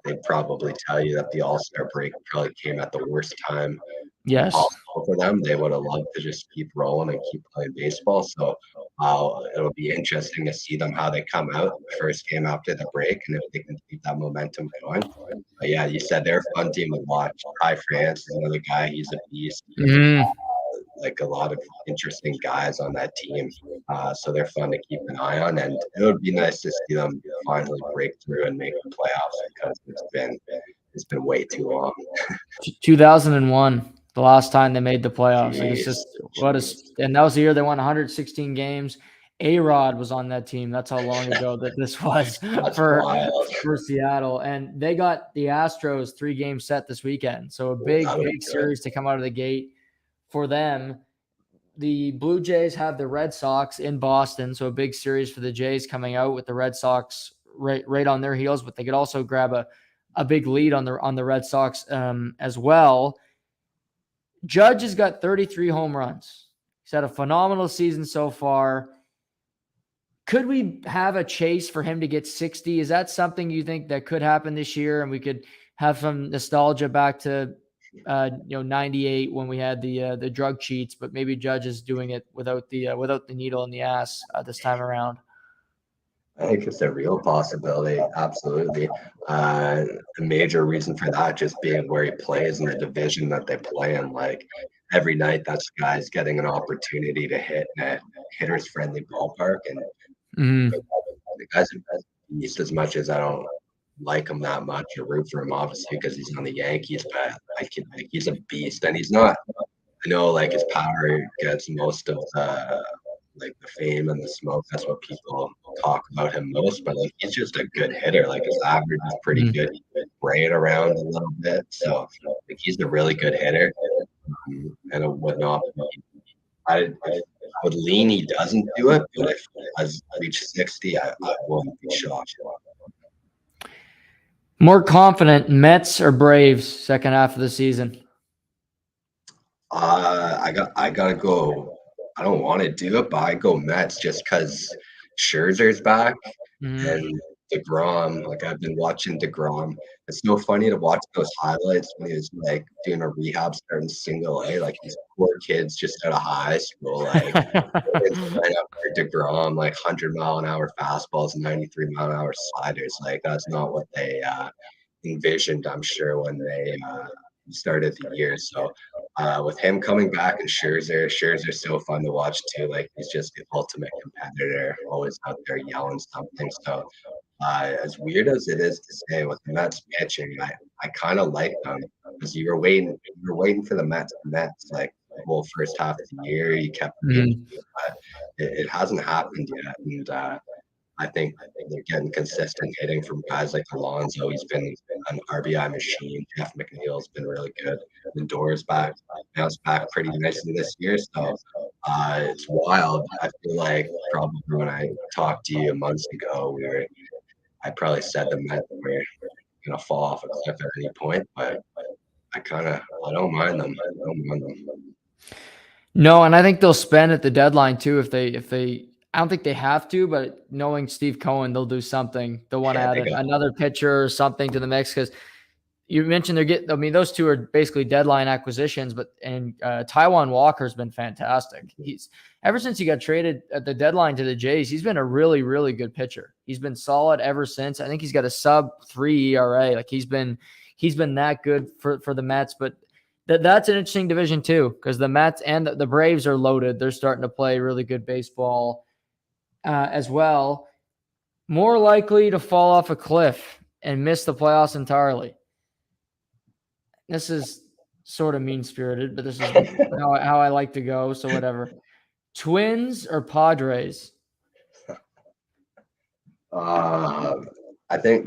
They'd probably tell you that the All-Star break probably came at the worst time Yes. possible for them. They would have loved to just keep rolling and keep playing baseball. So it'll be interesting to see them how they come out the first game after the break and if they can keep that momentum going. But yeah, you said they're a fun team to watch. Ty France is another guy. He's a beast. Mm-hmm. Like a lot of interesting guys on that team. So they're fun to keep an eye on. And it would be nice to see them finally break through and make the playoffs because it's been way too long. 2001, the last time they made the playoffs. Like it's just Jeez. and that was the year they won 116 games. A-Rod was on that team. That's how long ago that this was That's for wild. Seattle. And they got the Astros 3-game set this weekend. So a big series to come out of the gate for them. The Blue Jays have the Red Sox in Boston. So a big series for the Jays coming out with the Red Sox right on their heels, but they could also grab a big lead on the Red Sox as well. Judge has got 33 home runs. He's had a phenomenal season so far. Could we have a chase for him to get 60? Is that something you think that could happen this year? And we could have some nostalgia back to 98 when we had the drug cheats, but maybe Judge is doing it without the needle in the ass this time around. I think it's a real possibility. Absolutely. A major reason for that just being where he plays in the division that they play in. Like every night, that guy's getting an opportunity to hit in a hitter's friendly ballpark. And Mhm. The guy's a beast as much as I don't like him that much or root for him, obviously, because he's on the Yankees, but he's a beast. And he's not, I know like his power gets most of the fame and the smoke. That's what people talk about him most, but like he's just a good hitter. Like his average is pretty Mhm. good. He right around a little bit. So like he's a really good hitter. And it would not be I would lean he doesn't do it, but if he does reach 60, I wouldn't be shocked. More confident, Mets or Braves second half of the season? I gotta go. I don't want to do it, but I go Mets just because Scherzer's back Mhm. and DeGrom. Like I've been watching DeGrom. It's so funny to watch those highlights when he was like doing a rehab starting single A. Like these poor kids just out of high school, like line up for DeGrom, like 100-mile-an-hour fastballs and 93-mile-an-hour sliders. Like that's not what they envisioned, I'm sure, when they started the year. So with him coming back and Scherzer's so fun to watch too. Like he's just the ultimate competitor, always out there yelling something. So as weird as it is to say, with the Mets pitching, I kind of like them because you were waiting for the Mets like the whole first half of the year. You kept waiting, Mhm. but it hasn't happened yet, and I think they're getting consistent hitting from guys like Alonso. He's been an RBI machine. Jeff McNeil's been really good. Lindor's back, bounced back pretty nicely this year. So it's wild. I feel like probably when I talked to you months ago, I probably said the Mets were gonna fall off a cliff at any point, but I don't mind them. I don't mind them. No, and I think they'll spend at the deadline too if they I don't think they have to, but knowing Steve Cohen, they'll do something. They'll want to Yeah, add they got another pitcher or something to the mix because you mentioned they're getting. I mean, those two are basically deadline acquisitions, but and Taiwan Walker's been fantastic. He's ever since he got traded at the deadline to the Jays, he's been a really, really good pitcher. He's been solid ever since. I think he's got a sub-3 ERA. Like he's been that good for the Mets. But that's an interesting division too, because the Mets and the Braves are loaded. They're starting to play really good baseball as well. More likely to fall off a cliff and miss the playoffs entirely. This is sort of mean spirited, but this is how I like to go. So whatever. Twins or Padres? uh, I think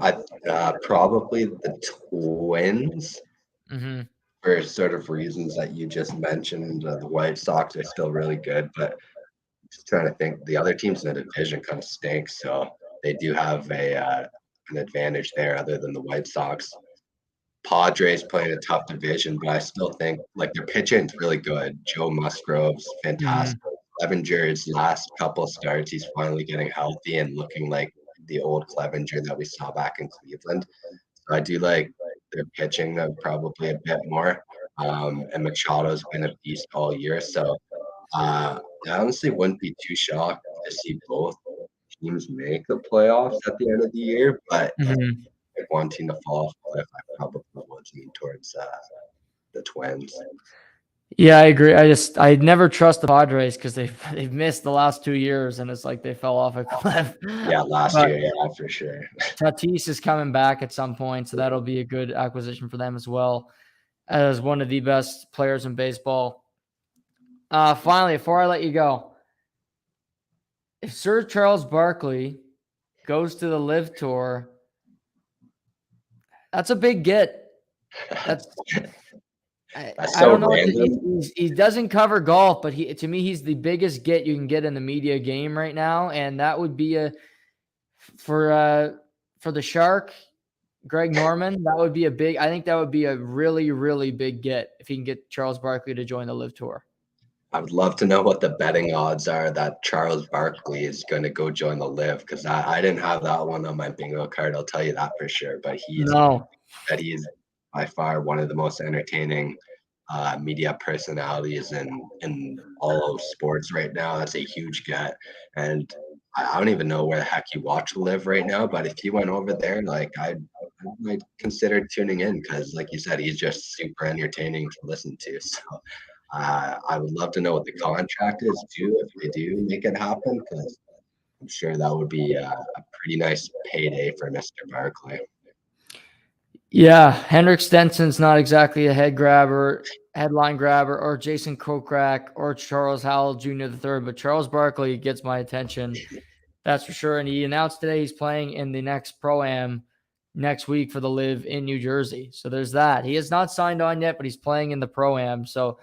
probably the Twins Hmm. for sort of reasons that you just mentioned. The White Sox are still really good, but just trying to think, the other teams in the division kind of stink, so they do have a an advantage there, other than the White Sox. Padres playing a tough division, but I still think like their pitching's really good. Joe Musgrove's fantastic. Hmm. Clevenger's last couple starts, he's finally getting healthy and looking like the old Clevenger that we saw back in Cleveland. So I do like their pitching probably a bit more. And Machado's been a beast all year. So I honestly wouldn't be too shocked to see both teams make the playoffs at the end of the year. But if Hmm. I one team to fall off the cliff, I probably would lean towards the Twins. Yeah, I agree. I never trust the Padres because they've missed the last 2 years and it's like they fell off a cliff. Yeah, last But year, yeah, for sure. Tatis is coming back at some point, so that'll be a good acquisition for them as well as one of the best players in baseball. Finally, before I let you go, if Sir Charles Barkley goes to the Live Tour, that's a big get. That's That's I so don't know. random. He doesn't cover golf, but to me he's the biggest get you can get in the media game right now, and that would be a for uh for the Shark, Greg Norman. That would be a big. I think that would be a really really big get if he can get Charles Barkley to join the Live Tour. I would love to know what the betting odds are that Charles Barkley is going to go join the Live, because I didn't have that one on my bingo card. I'll tell you that for sure. But No. he is by far one of the most entertaining media personalities in all of sports right now. That's a huge get, and I don't even know where the heck you watch Live right now. But if he went over there, like I might consider tuning in, because, like you said, he's just super entertaining to listen to. So I would love to know what the contract is too, if they do make it happen, because I'm sure that would be a pretty nice payday for Mr. Barkley. Yeah, Henrik Stenson's not exactly a headline grabber, or Jason Kokrak or Charles Howell Jr. III, but Charles Barkley gets my attention. That's for sure. And he announced today he's playing in the next Pro-Am next week for the Live in New Jersey. So there's that. He has not signed on yet, but he's playing in the Pro-Am. So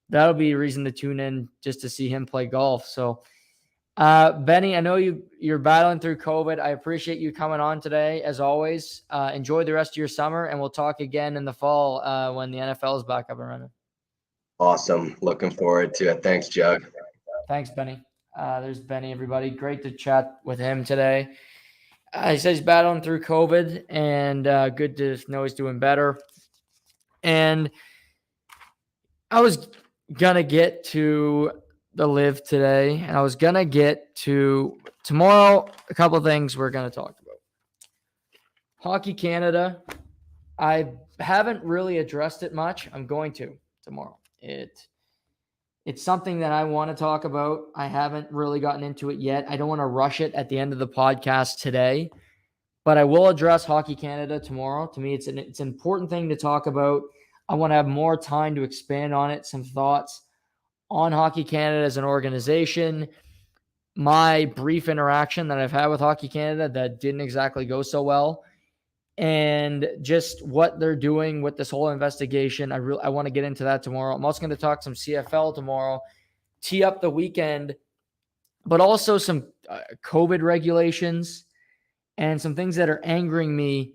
that'll be a reason to tune in just to see him play golf. So Benny, I know you're battling through COVID. I appreciate you coming on today, as always. Enjoy the rest of your summer, and we'll talk again in the fall when the NFL is back up and running. Awesome. Looking forward to it. Thanks, Jug. Thanks, Benny. There's Benny, everybody. Great to chat with him today. He says he's battling through COVID, and good to know he's doing better. And I was going to get to the Live today, and I was going to get to tomorrow a couple of things we're going to talk about. Hockey Canada, I haven't really addressed it much. I'm going to tomorrow. It's something that I want to talk about. I haven't really gotten into it yet. I don't want to rush it at the end of the podcast today, but I will address Hockey Canada tomorrow. To me, it's an important thing to talk about. I want to have more time to expand on it, some thoughts on Hockey Canada as an organization, my brief interaction that I've had with Hockey Canada that didn't exactly go so well, and just what they're doing with this whole investigation. I want to get into that tomorrow. I'm also going to talk some CFL tomorrow, tee up the weekend, but also some COVID regulations and some things that are angering me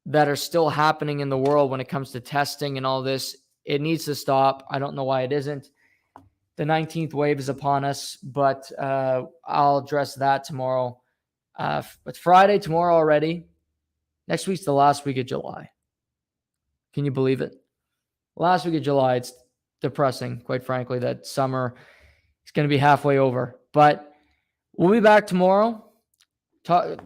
that are still happening in the world when it comes to testing and all this. It needs to stop. I don't know why it isn't. The 19th wave is upon us, but I'll address that tomorrow. It's Friday tomorrow already. Next week's the last week of July. Can you believe it? Last week of July. It's depressing, quite frankly, that summer is going to be halfway over. But we'll be back tomorrow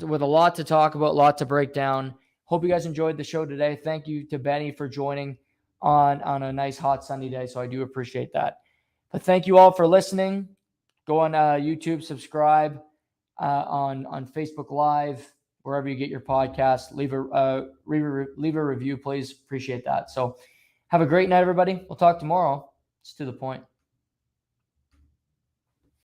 with a lot to talk about, a lot to break down. Hope you guys enjoyed the show today. Thank you to Benny for joining on a nice hot sunny day. So I do appreciate that. But thank you all for listening. Go on YouTube, subscribe on Facebook Live, wherever you get your podcast. Leave a review, please. Appreciate that. So have a great night, everybody. We'll talk tomorrow. It's to the point.